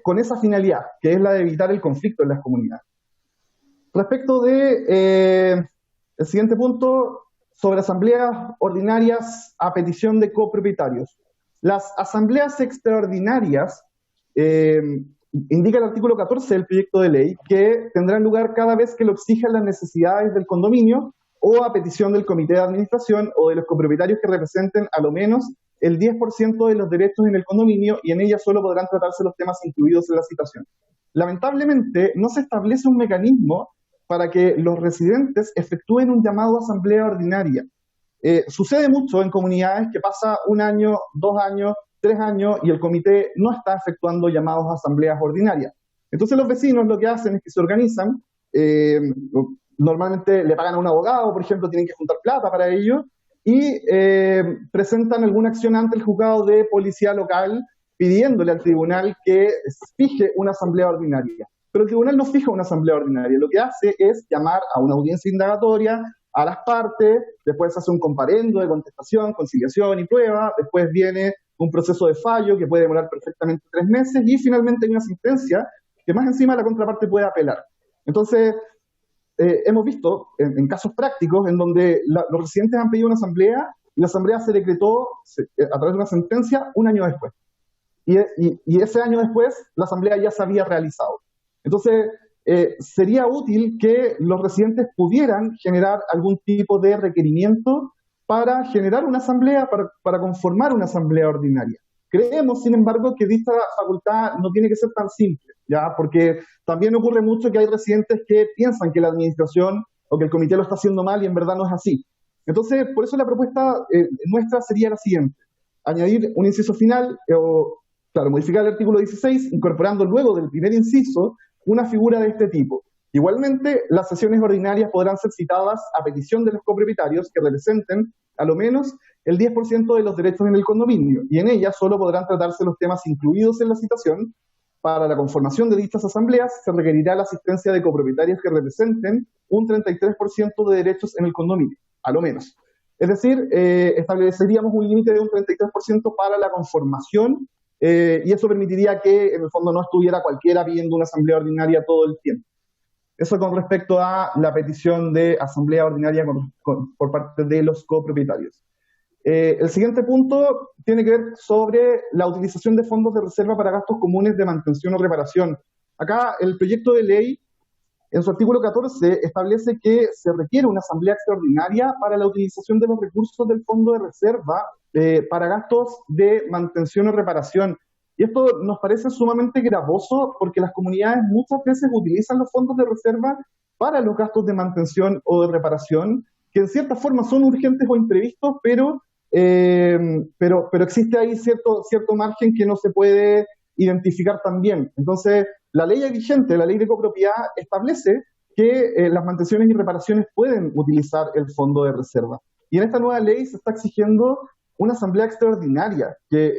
con esa finalidad, que es la de evitar el conflicto en las comunidades. Respecto de el siguiente punto, sobre asambleas ordinarias a petición de copropietarios. Las asambleas extraordinarias, indica el artículo 14 del proyecto de ley, que tendrán lugar cada vez que lo exijan las necesidades del condominio o a petición del comité de administración o de los copropietarios que representen a lo menos el 10% de los derechos en el condominio, y en ella solo podrán tratarse los temas incluidos en la citación. Lamentablemente, no se establece un mecanismo para que los residentes efectúen un llamado a asamblea ordinaria. Sucede mucho en comunidades que pasa 1 año, 2 años, 3 años y el comité no está efectuando llamados a asambleas ordinarias. Entonces los vecinos lo que hacen es que se organizan, normalmente le pagan a un abogado, por ejemplo, tienen que juntar plata para ello, y presentan alguna acción ante el juzgado de policía local pidiéndole al tribunal que fije una asamblea ordinaria. Pero el tribunal no fija una asamblea ordinaria, lo que hace es llamar a una audiencia indagatoria a las partes, después hace un comparendo de contestación, conciliación y prueba, después viene un proceso de fallo que puede demorar perfectamente 3 meses, y finalmente hay una sentencia que más encima la contraparte puede apelar. Entonces, hemos visto en casos prácticos en donde los residentes han pedido una asamblea y la asamblea se decretó a través de una sentencia un año después. Y ese año después la asamblea ya se había realizado. Entonces, sería útil que los residentes pudieran generar algún tipo de requerimiento para generar una asamblea, para conformar una asamblea ordinaria. Creemos, sin embargo, que dicha facultad no tiene que ser tan simple, ¿ya? Porque también ocurre mucho que hay residentes que piensan que la administración o que el comité lo está haciendo mal y en verdad no es así. Entonces, por eso la propuesta nuestra sería la siguiente: añadir un inciso final, modificar el artículo 16, incorporando luego del primer inciso una figura de este tipo. Igualmente, las sesiones ordinarias podrán ser citadas a petición de los copropietarios que representen a lo menos el 10% de los derechos en el condominio, y en ellas solo podrán tratarse los temas incluidos en la citación. Para la conformación de dichas asambleas se requerirá la asistencia de copropietarios que representen un 33% de derechos en el condominio, a lo menos. Es decir, estableceríamos un límite de un 33% para la conformación, y eso permitiría que en el fondo no estuviera cualquiera pidiendo una asamblea ordinaria todo el tiempo. Eso con respecto a la petición de asamblea ordinaria por parte de los copropietarios. El siguiente punto tiene que ver sobre la utilización de fondos de reserva para gastos comunes de mantención o reparación. Acá el proyecto de ley, en su artículo 14, establece que se requiere una asamblea extraordinaria para la utilización de los recursos del fondo de reserva para gastos de mantención o reparación. Y esto nos parece sumamente gravoso porque las comunidades muchas veces utilizan los fondos de reserva para los gastos de mantención o de reparación, que en cierta forma son urgentes o imprevistos, pero existe ahí cierto margen que no se puede identificar también. Entonces, la ley vigente, la ley de copropiedad, establece que las mantenciones y reparaciones pueden utilizar el fondo de reserva. Y en esta nueva ley se está exigiendo una asamblea extraordinaria, que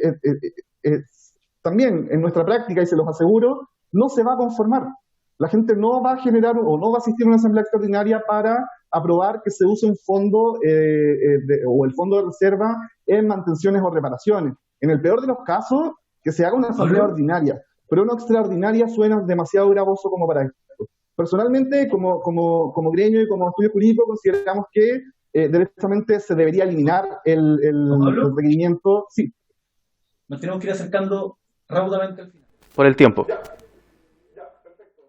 también en nuestra práctica, y se los aseguro, no se va a conformar. La gente no va a generar o no va a asistir a una asamblea extraordinaria para aprobar que se use un fondo o el fondo de reserva en mantenciones o reparaciones. En el peor de los casos, que se haga una asamblea ordinaria, pero una extraordinaria suena demasiado gravoso como para esto. Personalmente, como gremio y como estudio jurídico, consideramos que directamente se debería eliminar el requerimiento. Sí. Nos tenemos que ir acercando rápidamente al final. Por el tiempo. Perfecto.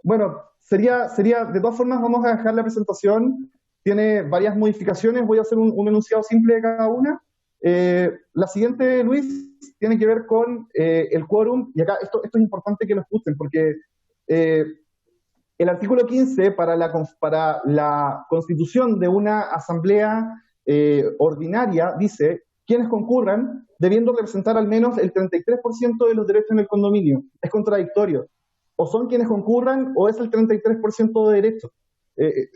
Bueno, sería, de todas formas, vamos a dejar la presentación. Tiene varias modificaciones, voy a hacer un enunciado simple de cada una. La siguiente, Luis, tiene que ver con el quórum, y acá esto es importante que lo escuchen, porque el artículo 15 para la constitución de una asamblea ordinaria dice: quienes concurran debiendo representar al menos el 33% de los derechos en el condominio. Es contradictorio. O son quienes concurran o es el 33% de derechos.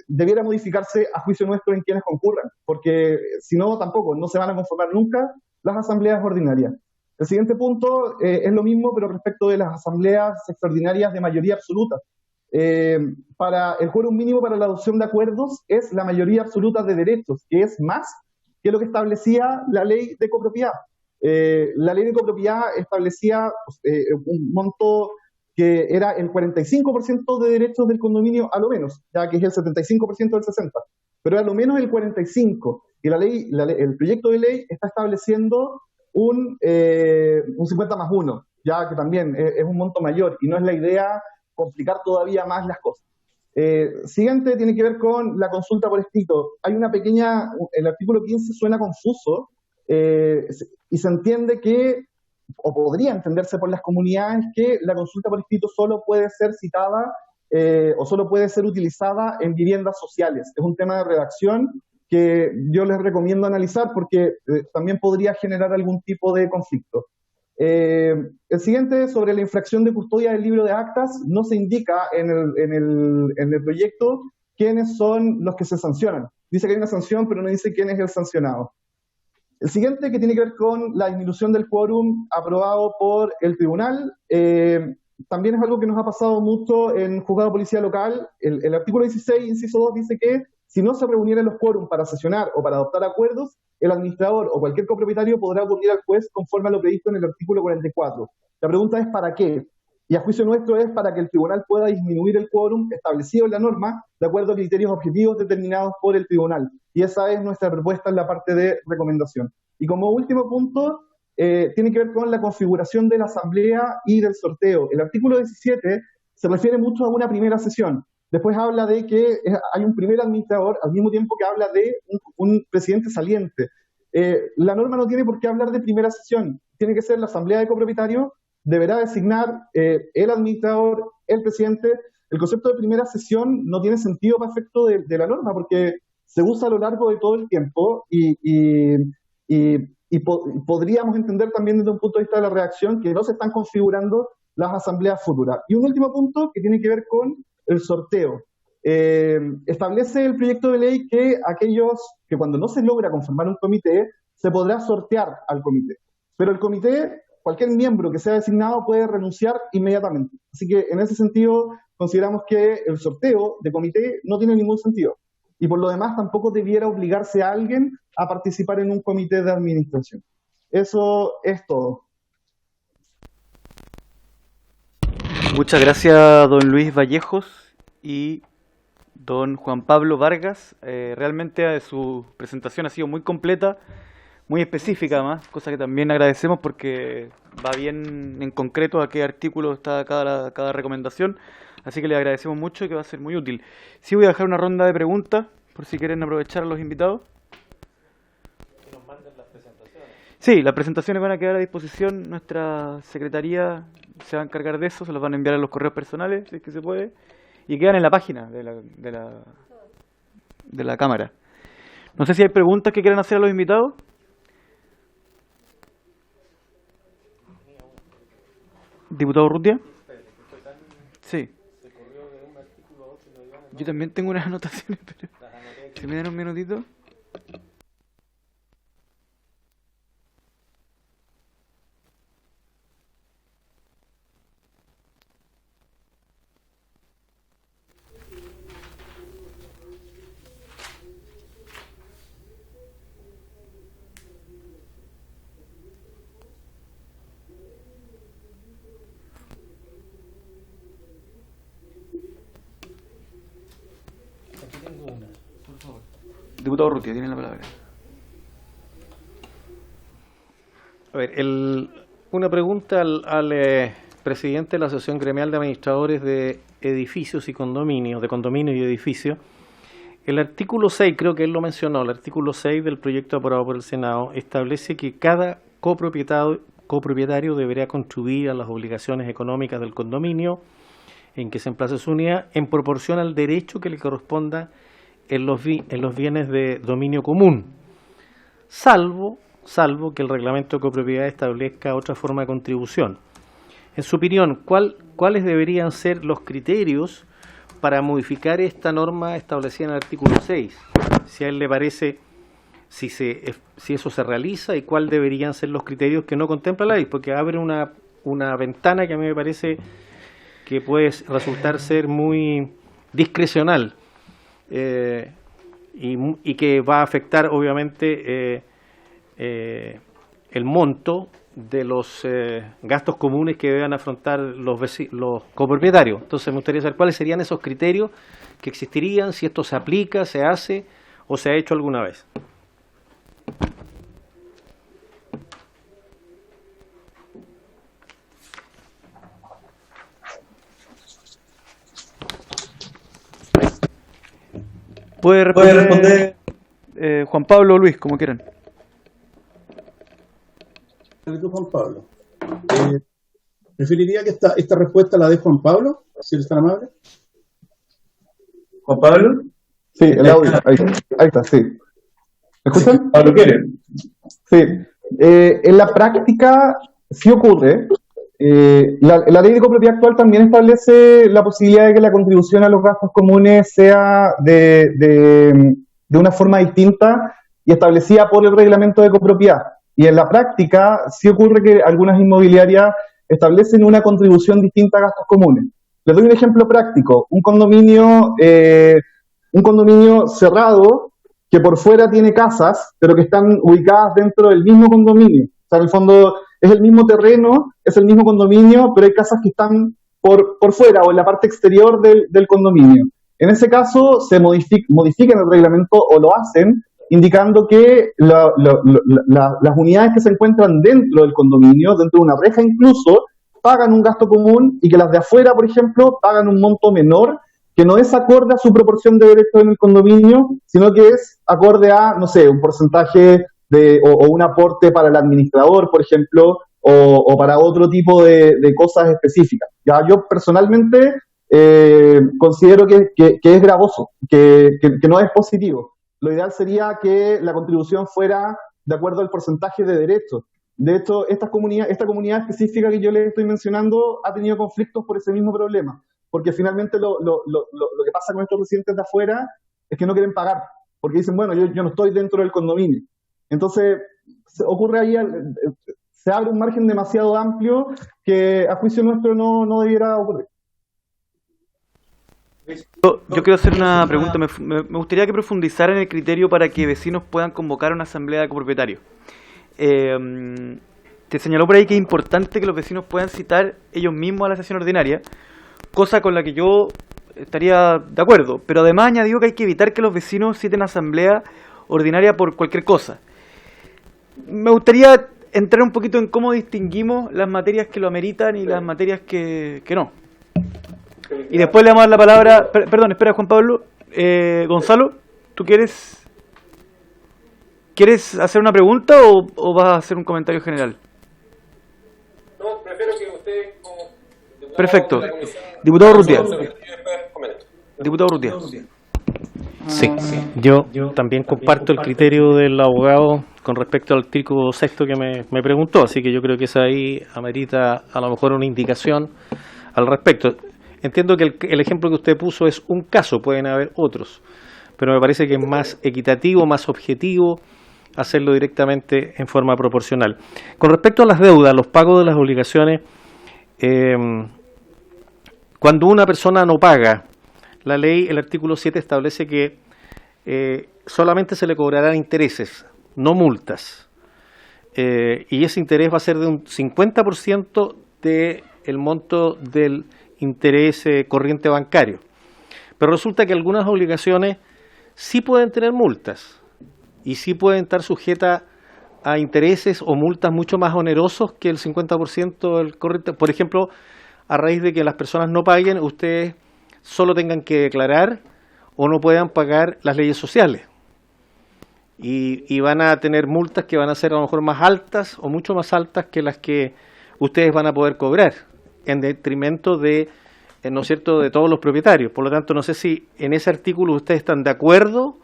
Debiera modificarse a juicio nuestro en quienes concurran, porque si no, tampoco, no se van a conformar nunca las asambleas ordinarias. El siguiente punto es lo mismo, pero respecto de las asambleas extraordinarias de mayoría absoluta. Para el quórum mínimo para la adopción de acuerdos es la mayoría absoluta de derechos, que es más que lo que establecía la ley de copropiedad. La ley de copropiedad establecía un monto que era el 45% de derechos del condominio a lo menos, ya que es el 75% del 60%, pero a lo menos el 45%. Y el proyecto de ley está estableciendo un 50+1, ya que también es un monto mayor, y no es la idea complicar todavía más las cosas. Siguiente tiene que ver con la consulta por escrito. Hay una pequeña, el artículo 15 suena confuso, y se entiende que, o podría entenderse por las comunidades, que la consulta por escrito solo puede ser citada o solo puede ser utilizada en viviendas sociales. Es un tema de redacción que yo les recomiendo analizar porque también podría generar algún tipo de conflicto. El siguiente, sobre la infracción de custodia del libro de actas, no se indica en el proyecto quiénes son los que se sancionan. Dice que hay una sanción, pero no dice quién es el sancionado. El siguiente, que tiene que ver con la disminución del quórum aprobado por el tribunal, también es algo que nos ha pasado mucho en juzgado de policía local. El artículo 16, inciso 2, dice que si no se reunieran los quórum para sesionar o para adoptar acuerdos, el administrador o cualquier copropietario podrá acudir al juez conforme a lo previsto en el artículo 44. La pregunta es ¿para qué? y a juicio nuestro es para que el tribunal pueda disminuir el quórum establecido en la norma de acuerdo a criterios objetivos determinados por el tribunal. Y esa es nuestra propuesta en la parte de recomendación. Y como último punto, tiene que ver con la configuración de la asamblea y del sorteo. El artículo 17 se refiere mucho a una primera sesión. Después habla de que hay un primer administrador, al mismo tiempo que habla de un presidente saliente. La norma no tiene por qué hablar de primera sesión. Tiene que ser la asamblea de copropietarios, deberá designar el administrador, el presidente. El concepto de primera sesión no tiene sentido para efecto de la norma, porque se usa a lo largo de todo el tiempo y podríamos entender también desde un punto de vista de la redacción que no se están configurando las asambleas futuras. Y un último punto que tiene que ver con el sorteo. Establece el proyecto de ley que aquellos que cuando no se logra conformar un comité, se podrá sortear al comité. Pero el comité, cualquier miembro que sea designado puede renunciar inmediatamente. Así que en ese sentido consideramos que el sorteo de comité no tiene ningún sentido. Y por lo demás tampoco debiera obligarse a alguien a participar en un comité de administración. Eso es todo. Muchas gracias, don Luis Vallejos y don Juan Pablo Vargas. Realmente su presentación ha sido muy completa, muy específica además, cosa que también agradecemos porque va bien en concreto a qué artículo está cada recomendación. Así que le agradecemos mucho y que va a ser muy útil. Sí, voy a dejar una ronda de preguntas, por si quieren aprovechar a los invitados. Que nos manden las presentaciones. Sí, las presentaciones van a quedar a disposición. Nuestra secretaría se va a encargar de eso, se los van a enviar a los correos personales, si es que se puede. Y quedan en la página de la Cámara. No sé si hay preguntas que quieran hacer a los invitados. Diputado Urrutia. Sí. Yo también tengo unas anotaciones, pero si me dan un minutito. Diputado Urrutia, tiene la palabra. A ver, una pregunta al presidente de la Asociación Gremial de Administradores de Edificios y Condominios, de condominios y edificios. El artículo 6, creo que él lo mencionó, el artículo 6 del proyecto aprobado por el Senado establece que cada copropietario deberá contribuir a las obligaciones económicas del condominio en que se emplace su unidad en proporción al derecho que le corresponda en los bienes de dominio común, salvo que el reglamento de copropiedad establezca otra forma de contribución. En su opinión, ¿cuáles deberían ser los criterios para modificar esta norma establecida en el artículo 6? Si a él le parece, si eso se realiza y cuáles deberían ser los criterios que no contempla la ley, porque abre una ventana que a mí me parece que puede resultar ser muy discrecional. Y que va a afectar obviamente el monto de los gastos comunes que deban afrontar los copropietarios. Entonces me gustaría saber cuáles serían esos criterios que existirían, si esto se aplica, se hace o se ha hecho alguna vez. Puede responder Juan Pablo o Luis, como quieran. Juan Pablo. Preferiría que esta respuesta la dé Juan Pablo, si eres tan amable. ¿Juan Pablo? Sí, el audio. Ahí está, sí. ¿Me escuchan? Pablo quiere. Sí. En la práctica sí ocurre. La ley de copropiedad actual también establece la posibilidad de que la contribución a los gastos comunes sea de una forma distinta y establecida por el reglamento de copropiedad. Y en la práctica sí ocurre que algunas inmobiliarias establecen una contribución distinta a gastos comunes. Les doy un ejemplo práctico. Un condominio cerrado que por fuera tiene casas, pero que están ubicadas dentro del mismo condominio. O sea, en el fondo es el mismo terreno, es el mismo condominio, pero hay casas que están por fuera o en la parte exterior del condominio. En ese caso, se modifican el reglamento o lo hacen, indicando que las unidades que se encuentran dentro del condominio, dentro de una reja incluso, pagan un gasto común y que las de afuera, por ejemplo, pagan un monto menor que no es acorde a su proporción de derechos en el condominio, sino que es acorde a, no sé, un porcentaje o un aporte para el administrador, por ejemplo, o para otro tipo de cosas específicas. Ya, yo personalmente considero que es gravoso, que no es positivo. Lo ideal sería que la contribución fuera de acuerdo al porcentaje de derechos. De hecho, esta comunidad específica que yo les estoy mencionando ha tenido conflictos por ese mismo problema, porque finalmente lo que pasa con estos residentes de afuera es que no quieren pagar, porque dicen, bueno, yo no estoy dentro del condominio. Entonces, ocurre ahí, se abre un margen demasiado amplio que a juicio nuestro no debiera ocurrir. Yo quiero hacer una pregunta. Me gustaría que profundizaran en el criterio para que vecinos puedan convocar una asamblea de copropietarios. Te señaló por ahí que es importante que los vecinos puedan citar ellos mismos a la sesión ordinaria, cosa con la que yo estaría de acuerdo, pero además añadió que hay que evitar que los vecinos citen asamblea ordinaria por cualquier cosa. Me gustaría entrar un poquito en cómo distinguimos las materias que lo ameritan y las materias que no. Y después le vamos a dar la palabra. Perdón, espera, Juan Pablo. Gonzalo, ¿tú quieres hacer una pregunta o vas a hacer un comentario general? No, prefiero que usted como diputado. Perfecto. De la comisión, Diputado Urrutia. Diputado Urrutia. Sí, yo también comparto el criterio del abogado con respecto al artículo 6º que me preguntó, así que yo creo que eso ahí amerita a lo mejor una indicación al respecto. Entiendo que el ejemplo que usted puso es un caso, pueden haber otros, pero me parece que es más equitativo, más objetivo hacerlo directamente en forma proporcional. Con respecto a las deudas, los pagos de las obligaciones, cuando una persona no paga, la ley, el artículo 7 establece que solamente se le cobrarán intereses, no multas, y ese interés va a ser de un 50% del monto del interés corriente bancario. Pero resulta que algunas obligaciones sí pueden tener multas y sí pueden estar sujetas a intereses o multas mucho más onerosos que el 50% del corriente. Por ejemplo, a raíz de que las personas no paguen, ustedes solo tengan que declarar o no puedan pagar las leyes sociales. Y van a tener multas que van a ser a lo mejor más altas o mucho más altas que las que ustedes van a poder cobrar, en detrimento de, ¿no es cierto?, de todos los propietarios. Por lo tanto, no sé si en ese artículo ustedes están de acuerdo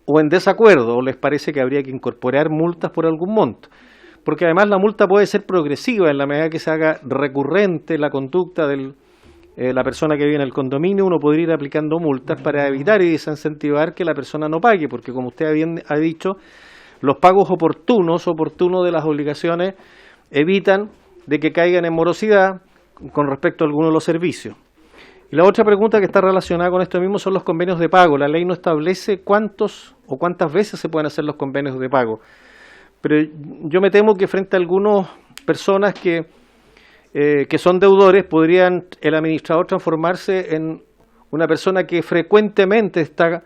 o en desacuerdo, o les parece que habría que incorporar multas por algún monto. Porque además la multa puede ser progresiva en la medida que se haga recurrente la conducta de la persona que vive en el condominio. Uno podría ir aplicando multas para evitar y desincentivar que la persona no pague, porque como usted bien ha dicho, los pagos oportunos de las obligaciones evitan de que caigan en morosidad con respecto a algunos de los servicios. Y la otra pregunta que está relacionada con esto mismo son los convenios de pago. La ley no establece cuántos o cuántas veces se pueden hacer los convenios de pago. Pero yo me temo que frente a algunas personas que son deudores, podrían el administrador transformarse en una persona que frecuentemente está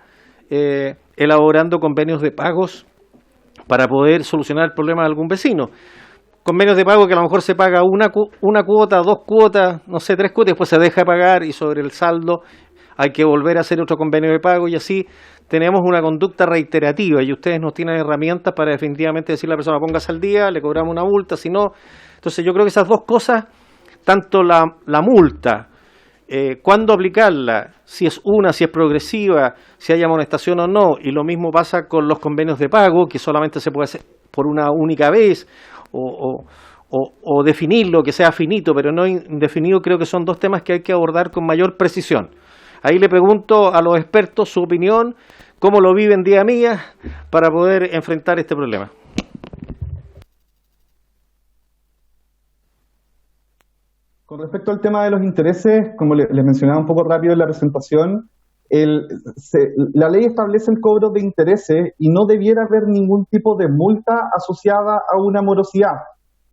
elaborando convenios de pagos para poder solucionar el problema de algún vecino. Convenios de pago que a lo mejor se paga una cuota, 2 cuotas, no sé, 3 cuotas, y después se deja de pagar y sobre el saldo hay que volver a hacer otro convenio de pago, y así tenemos una conducta reiterativa y ustedes no tienen herramientas para definitivamente decirle a la persona póngase al día, le cobramos una multa, si no. Entonces yo creo que esas dos cosas, tanto la multa, cuándo aplicarla, si es si es progresiva, si hay amonestación o no, y lo mismo pasa con los convenios de pago, que solamente se puede hacer por una única vez, o definirlo, que sea finito, pero no indefinido. Creo que son dos temas que hay que abordar con mayor precisión. Ahí le pregunto a los expertos su opinión, cómo lo viven día a día, para poder enfrentar este problema. Con respecto al tema de los intereses, como les mencionaba un poco rápido en la presentación, la ley establece el cobro de intereses y no debiera haber ningún tipo de multa asociada a una morosidad.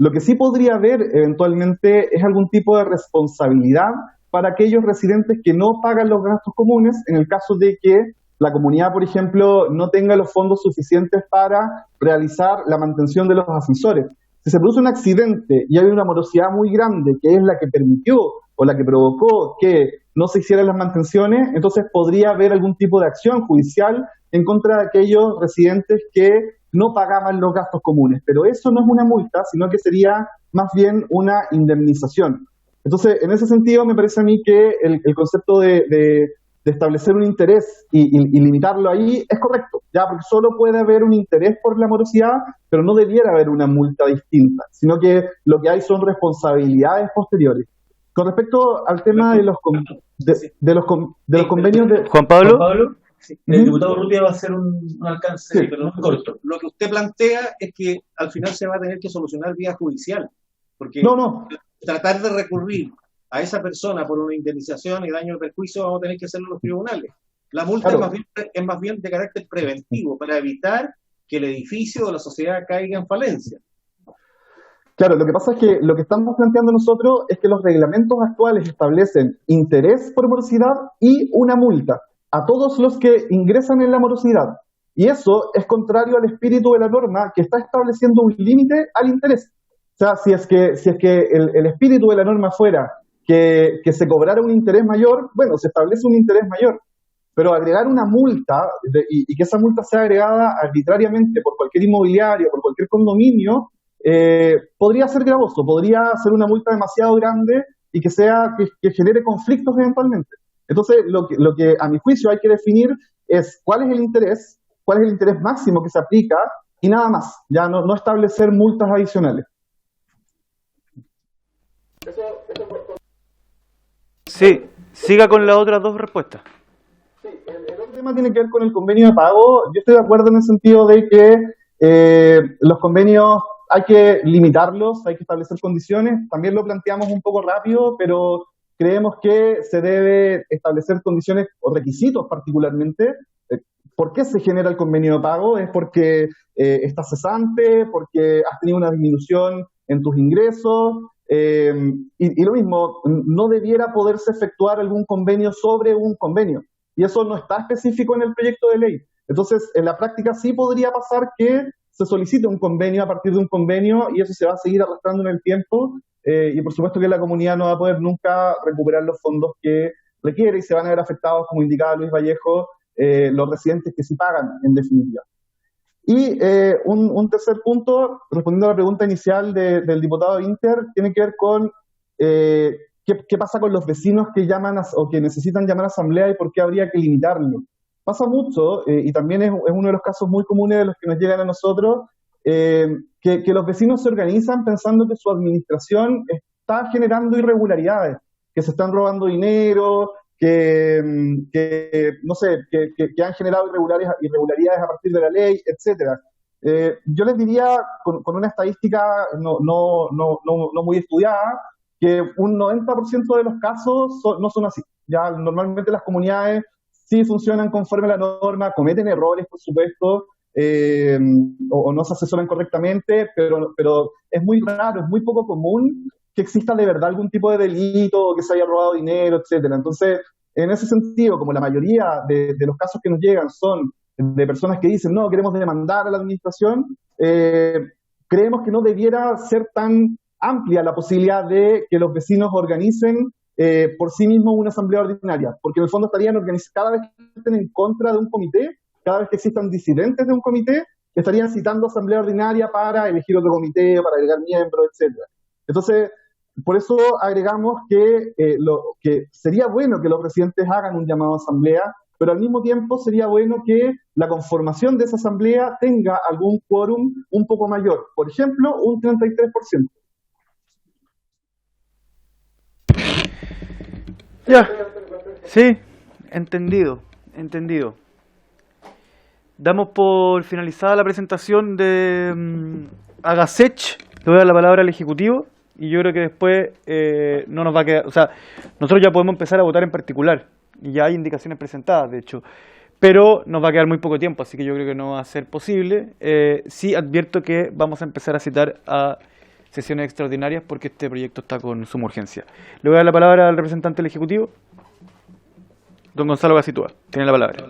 Lo que sí podría haber eventualmente es algún tipo de responsabilidad para aquellos residentes que no pagan los gastos comunes en el caso de que la comunidad, por ejemplo, no tenga los fondos suficientes para realizar la mantención de los ascensores. Si se produce un accidente y hay una morosidad muy grande que es la que permitió o la que provocó que no se hicieran las mantenciones, entonces podría haber algún tipo de acción judicial en contra de aquellos residentes que no pagaban los gastos comunes. Pero eso no es una multa, sino que sería más bien una indemnización. Entonces, en ese sentido, me parece a mí que el concepto de establecer un interés y limitarlo ahí es correcto, ya, porque solo puede haber un interés por la morosidad, pero no debiera haber una multa distinta, sino que lo que hay son responsabilidades posteriores. Con respecto al tema de los convenios de... Juan Pablo. Sí, el diputado Urrutia va a hacer un alcance, sí, pero no corto. Lo que usted plantea es que al final se va a tener que solucionar vía judicial, porque tratar de recurrir a esa persona por una indemnización y daño o perjuicio vamos a tener que hacerlo en los tribunales. La multa es más bien de carácter preventivo, para evitar que el edificio o la sociedad caiga en falencia. Claro, lo que pasa es que lo que estamos planteando nosotros es que los reglamentos actuales establecen interés por morosidad y una multa a todos los que ingresan en la morosidad. Y eso es contrario al espíritu de la norma, que está estableciendo un límite al interés. O sea, si es que el espíritu de la norma fuera que se cobrara un interés mayor, bueno, se establece un interés mayor. Pero agregar una multa y que esa multa sea agregada arbitrariamente por cualquier inmobiliario, por cualquier condominio, podría ser gravoso, podría ser una multa demasiado grande y que genere conflictos eventualmente. Entonces, lo que a mi juicio hay que definir es cuál es el interés máximo que se aplica y nada más, ya no establecer multas adicionales. Sí, siga con las otras dos respuestas. Sí, el otro tema tiene que ver con el convenio de pago. Yo estoy de acuerdo en el sentido de que los convenios hay que limitarlos, hay que establecer condiciones. También lo planteamos un poco rápido, pero creemos que se debe establecer condiciones o requisitos particularmente. ¿Por qué se genera el convenio de pago? Es porque estás cesante, porque has tenido una disminución en tus ingresos, y lo mismo, no debiera poderse efectuar algún convenio sobre un convenio. Y eso no está específico en el proyecto de ley. Entonces, en la práctica sí podría pasar que se solicite un convenio a partir de un convenio y eso se va a seguir arrastrando en el tiempo. Y por supuesto que la comunidad no va a poder nunca recuperar los fondos que requiere y se van a ver afectados, como indicaba Luis Vallejo, los residentes que sí pagan, en definitiva. Y un tercer punto, respondiendo a la pregunta inicial del diputado Inter, tiene que ver con qué pasa con los vecinos que llaman o que necesitan llamar a asamblea y por qué habría que limitarlo. Pasa mucho, y también es uno de los casos muy comunes de los que nos llegan a nosotros, que los vecinos se organizan pensando que su administración está generando irregularidades, que se están robando dinero, que han generado irregularidades a partir de la ley, etcétera. Yo les diría, con una estadística no muy estudiada, que un 90% de los casos no son así. Ya normalmente las comunidades sí funcionan conforme a la norma, cometen errores, por supuesto, o no se asesoran correctamente, pero es muy raro, es muy poco común que exista de verdad algún tipo de delito, o que se haya robado dinero, etcétera. Entonces, en ese sentido, como la mayoría de los casos que nos llegan son de personas que dicen, no, queremos demandar a la administración, creemos que no debiera ser tan amplia la posibilidad de que los vecinos organicen por sí mismos una asamblea ordinaria, porque en el fondo estarían organizando, cada vez que estén en contra de un comité, cada vez que existan disidentes de un comité, estarían citando asamblea ordinaria para elegir otro comité, para agregar miembros, etcétera. Entonces, por eso agregamos que sería bueno que los residentes hagan un llamado a asamblea, pero al mismo tiempo sería bueno que la conformación de esa asamblea tenga algún quórum un poco mayor, por ejemplo, un 33%. Ya, sí, entendido. Damos por finalizada la presentación de Agasech. Le voy a dar la palabra al Ejecutivo y yo creo que después no nos va a quedar... O sea, nosotros ya podemos empezar a votar en particular y ya hay indicaciones presentadas, de hecho, pero nos va a quedar muy poco tiempo, así que yo creo que no va a ser posible. Sí advierto que vamos a empezar a citar a sesiones extraordinarias porque este proyecto está con suma urgencia. Le voy a dar la palabra al representante del Ejecutivo, don Gonzalo Gacitúa. Tiene la palabra.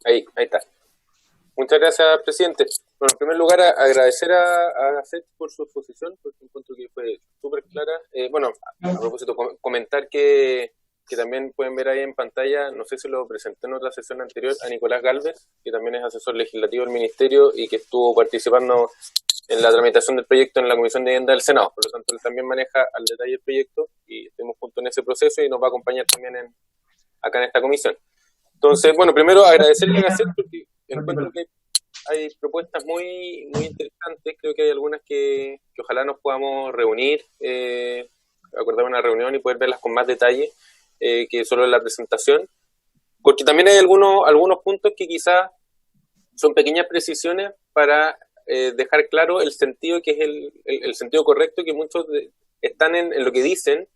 Ahí está. Muchas gracias, presidente. Bueno, en primer lugar, agradecer a Gacet por su exposición, porque encuentro que fue súper clara. Bueno, a propósito, comentar que también pueden ver ahí en pantalla, no sé si lo presenté en otra sesión anterior, a Nicolás Gálvez, que también es asesor legislativo del Ministerio y que estuvo participando en la tramitación del proyecto en la Comisión de Vivienda del Senado. Por lo tanto, él también maneja al detalle el proyecto y estuvimos juntos en ese proceso y nos va a acompañar también acá en esta comisión. Entonces, bueno, primero agradecerle a Gacet porque encuentro que hay propuestas muy interesantes. Creo que hay algunas que ojalá nos podamos reunir, acordar una reunión y poder verlas con más detalle que solo en la presentación. Porque también hay algunos puntos que quizás son pequeñas precisiones para dejar claro el sentido que es el sentido correcto que muchos están en lo que dicen.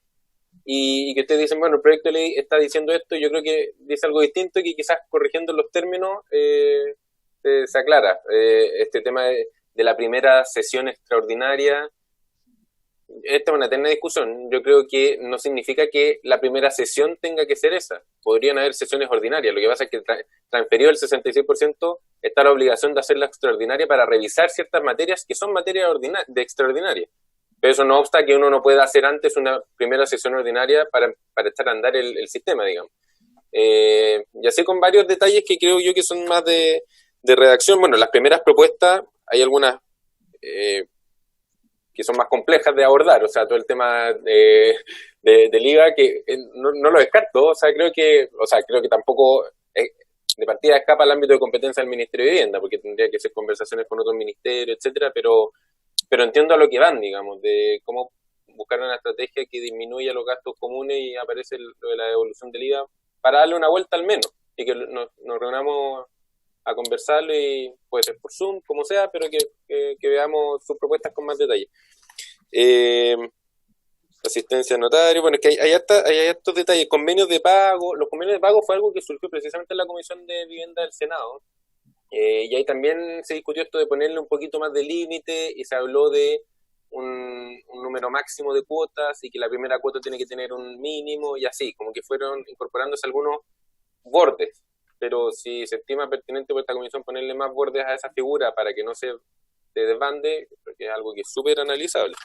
Y que ustedes dicen, bueno, el proyecto de ley está diciendo esto, y yo creo que dice algo distinto y que quizás corrigiendo los términos se aclara. Este tema de la primera sesión extraordinaria, esta es una eterna discusión. Yo creo que no significa que la primera sesión tenga que ser esa. Podrían haber sesiones ordinarias. Lo que pasa es que transferido el 66% está la obligación de hacerla extraordinaria para revisar ciertas materias que son materias de extraordinaria. Pero eso no obsta que uno no pueda hacer antes una primera sesión ordinaria para echar a andar el sistema, digamos. Y así con varios detalles que creo yo que son más de redacción. Bueno, las primeras propuestas, hay algunas que son más complejas de abordar, o sea, todo el tema del IVA, que no lo descarto, o sea, creo que tampoco de partida escapa al ámbito de competencia del Ministerio de Vivienda, porque tendría que ser conversaciones con otros ministerios, etcétera, pero entiendo a lo que van, digamos, de cómo buscar una estrategia que disminuya los gastos comunes y aparece lo de la devolución del IVA para darle una vuelta al menos y que nos reunamos a conversarlo y puede ser por Zoom, como sea, pero que veamos sus propuestas con más detalle. Asistencia a notario, bueno, es que hay estos detalles, convenios de pago. Los convenios de pago fue algo que surgió precisamente en la Comisión de Vivienda del Senado. Y ahí también se discutió esto de ponerle un poquito más de límite y se habló de un número máximo de cuotas y que la primera cuota tiene que tener un mínimo y así, como que fueron incorporándose algunos bordes, pero si se estima pertinente por esta comisión ponerle más bordes a esa figura para que no se desbande, porque es algo que es súper analizable.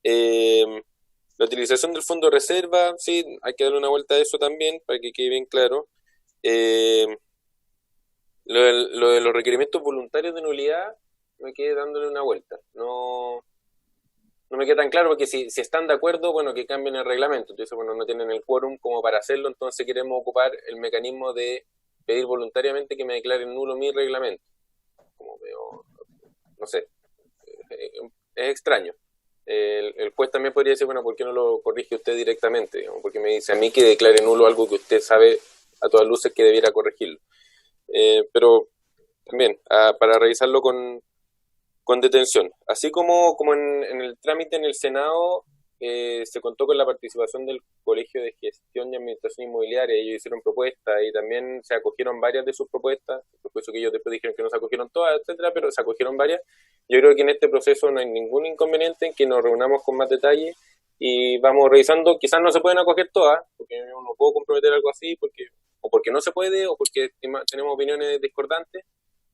La utilización del fondo de reserva, sí, hay que darle una vuelta a eso también para que quede bien claro. Lo de los requerimientos voluntarios de nulidad, me quedé dándole una vuelta. No me queda tan claro porque si están de acuerdo, bueno, que cambien el reglamento. Entonces, bueno, no tienen el quórum como para hacerlo, entonces queremos ocupar el mecanismo de pedir voluntariamente que me declaren nulo mi reglamento. Como veo, no sé, es extraño. El juez también podría decir, bueno, ¿por qué no lo corrige usted directamente? Digamos, porque me dice a mí que declare nulo algo que usted sabe a todas luces que debiera corregirlo. Pero también para revisarlo con detención. Así como en el trámite en el Senado se contó con la participación del Colegio de Gestión y Administración Inmobiliaria. Ellos hicieron propuestas y también se acogieron varias de sus propuestas, por eso que ellos después dijeron que no se acogieron todas, etcétera, pero se acogieron varias. Yo creo que en este proceso no hay ningún inconveniente en que nos reunamos con más detalle y vamos revisando. Quizás no se pueden acoger todas, porque yo no puedo comprometer algo así, porque no se puede o porque tenemos opiniones discordantes,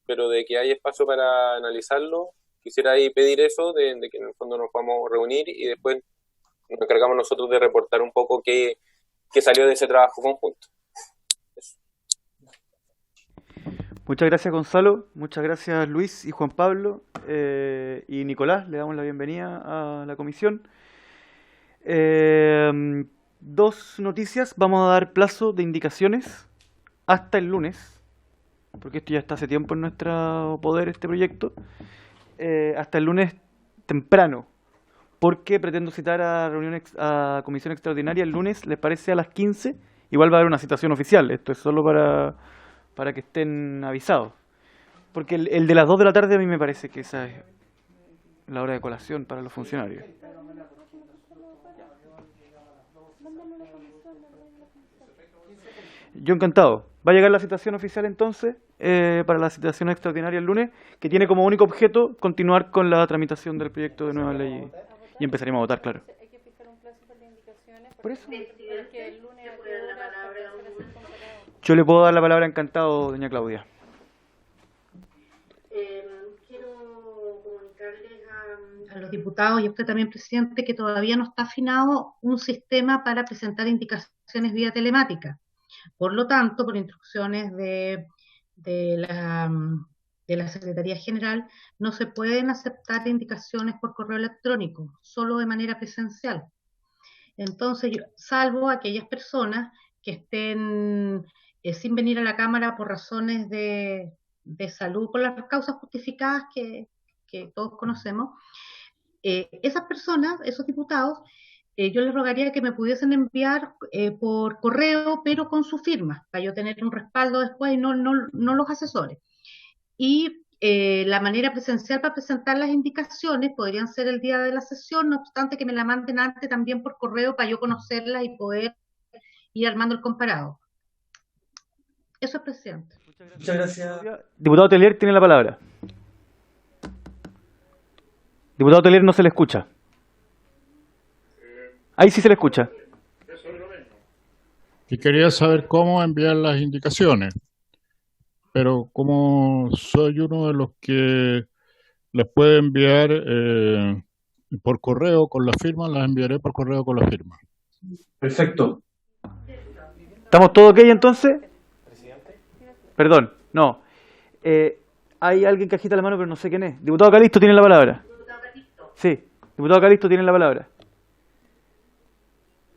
pero de que hay espacio para analizarlo, quisiera ahí pedir eso, de que en el fondo nos podamos reunir y después nos encargamos nosotros de reportar un poco qué salió de ese trabajo conjunto. Eso. Muchas gracias, Gonzalo, muchas gracias, Luis y Juan Pablo y Nicolás, le damos la bienvenida a la comisión. Dos noticias, vamos a dar plazo de indicaciones hasta el lunes, porque esto ya está hace tiempo en nuestro poder, este proyecto, hasta el lunes temprano, porque pretendo citar a comisión extraordinaria el lunes, ¿les parece? A las 15, igual va a haber una citación oficial, esto es solo para que estén avisados, porque el de las 2 de la tarde a mí me parece que esa es la hora de colación para los funcionarios. Yo encantado. Va a llegar la citación oficial entonces, para la citación extraordinaria el lunes, que tiene como único objeto continuar con la tramitación del proyecto de nueva ley y empezaríamos a votar, claro. Por eso. Yo le puedo dar la palabra encantado, doña Claudia. Quiero comunicarles a los diputados y a usted también, presidente, que todavía no está afinado un sistema para presentar indicaciones vía telemática. Por lo tanto, por instrucciones de la Secretaría General, no se pueden aceptar indicaciones por correo electrónico, solo de manera presencial. Entonces, salvo aquellas personas que estén sin venir a la Cámara por razones de salud, por las causas justificadas que todos conocemos, esas personas, esos diputados, yo les rogaría que me pudiesen enviar por correo, pero con su firma, para yo tener un respaldo después y no los asesores. Y la manera presencial para presentar las indicaciones podrían ser el día de la sesión, no obstante que me la manden antes también por correo para yo conocerlas y poder ir armando el comparado. Eso es, presidente. Muchas gracias. Diputado Telier tiene la palabra. Diputado Telier, no se le escucha. Ahí sí se le escucha. Y quería saber cómo enviar las indicaciones, pero como soy uno de los que les puede enviar por correo con la firma, las enviaré por correo con la firma. Perfecto. ¿Estamos todos ok entonces? Perdón, no. Hay alguien que agita la mano, pero no sé quién es. Diputado Calisto tiene la palabra. Sí, diputado Calisto tiene la palabra.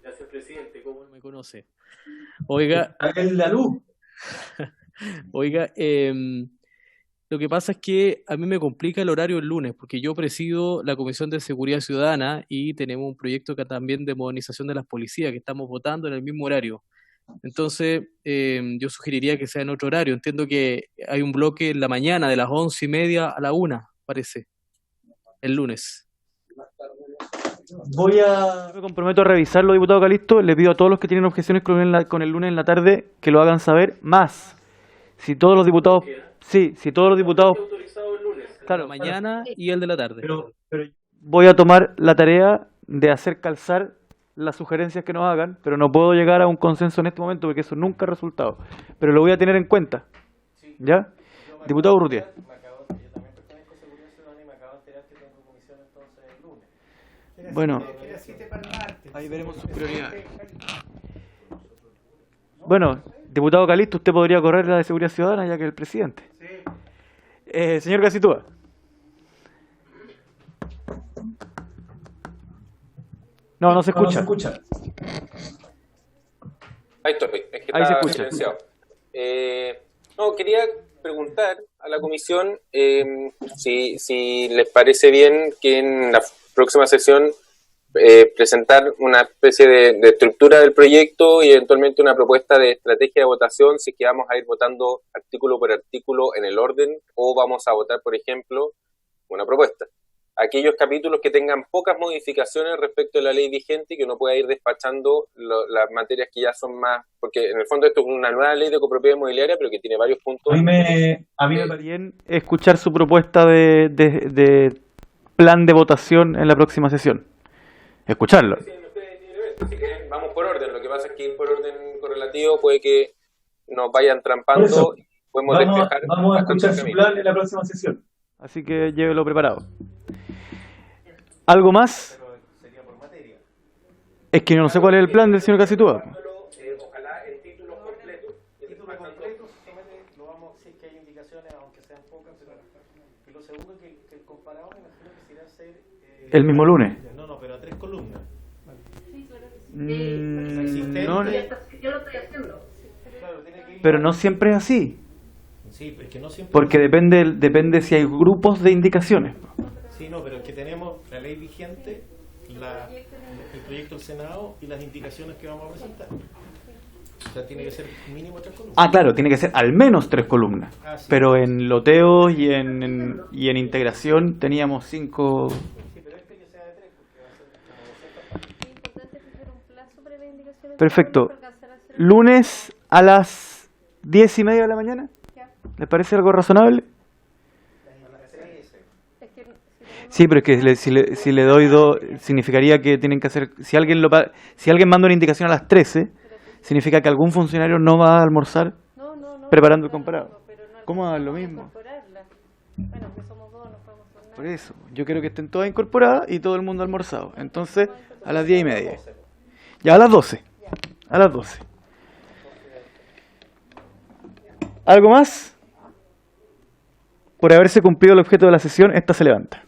Gracias, presidente. ¿Cómo no me conoce? Oiga, la luz. Oiga, lo que pasa es que a mí me complica el horario el lunes, porque yo presido la Comisión de Seguridad Ciudadana y tenemos un proyecto que también de modernización de las policías, que estamos votando en el mismo horario. Entonces, yo sugeriría que sea en otro horario. Entiendo que hay un bloque en la mañana, de las 11:30 a la 1, parece, el lunes. Yo me comprometo a revisarlo, diputado Calisto. Le pido a todos los que tienen objeciones con el lunes en la tarde que lo hagan saber. Más, si todos los diputados... Sí, si todos los diputados... Claro, mañana y el de la tarde. Pero voy a tomar la tarea de hacer calzar las sugerencias que nos hagan, pero no puedo llegar a un consenso en este momento porque eso nunca ha resultado. Pero lo voy a tener en cuenta. ¿Ya? Diputado Urrutia. Bueno, ahí veremos sus prioridades. Bueno, diputado Calisto, usted podría correr la de Seguridad Ciudadana ya que es el presidente. Señor Gacitúa. No se escucha. Ahí estoy, es que ahí se estaba escucha. silenciado. Quería preguntar a la comisión si les parece bien que en la próxima sesión presentar una especie de estructura del proyecto y eventualmente una propuesta de estrategia de votación, si es que vamos a ir votando artículo por artículo en el orden o vamos a votar, por ejemplo, una propuesta. Aquellos capítulos que tengan pocas modificaciones respecto a la ley vigente y que uno pueda ir despachando las materias que ya son más, porque en el fondo esto es una nueva ley de copropiedad inmobiliaria, pero que tiene varios puntos. A mí me parece bien escuchar su propuesta de plan de votación en la próxima sesión. Escucharlo. Así que vamos por orden. Lo que pasa es que ir por orden correlativo puede que nos vayan trampando y podemos despejar. Vamos a escuchar su plan en la próxima sesión. Así que llévelo preparado. ¿Algo más? Es que yo no sé cuál es el plan del señor Gacitúa. Ojalá en títulos completos. Títulos completos, lo vamos, si es que hay indicaciones, aunque sean pocas. Y lo segundo, que el comparado me imagino que será hacer... El mismo lunes. No, pero a 3 columnas. No, yo lo estoy haciendo. pero no siempre es así. Sí, es que no siempre... Porque depende si hay grupos de indicaciones. Sí, no, pero es que tenemos la ley vigente, el proyecto del Senado y las indicaciones que vamos a presentar. O sea, tiene que ser mínimo 3 columnas. Ah, claro, tiene que ser al menos 3 columnas. Sí. Pero en loteos y en integración teníamos 5. Perfecto. Lunes a las 10:30 de la mañana. ¿Les parece algo razonable? Sí, pero es que si le doy 2, significaría que tienen que hacer... Si alguien manda una indicación a las 13, significa que algún funcionario no va a almorzar preparando el comparado. ¿Cómo hagan lo mismo? Por eso, yo quiero que estén todas incorporadas y todo el mundo almorzado. Entonces, a las 10:30. Ya, a las 12. A las 12. ¿Algo más? Por haberse cumplido el objeto de la sesión, esta se levanta.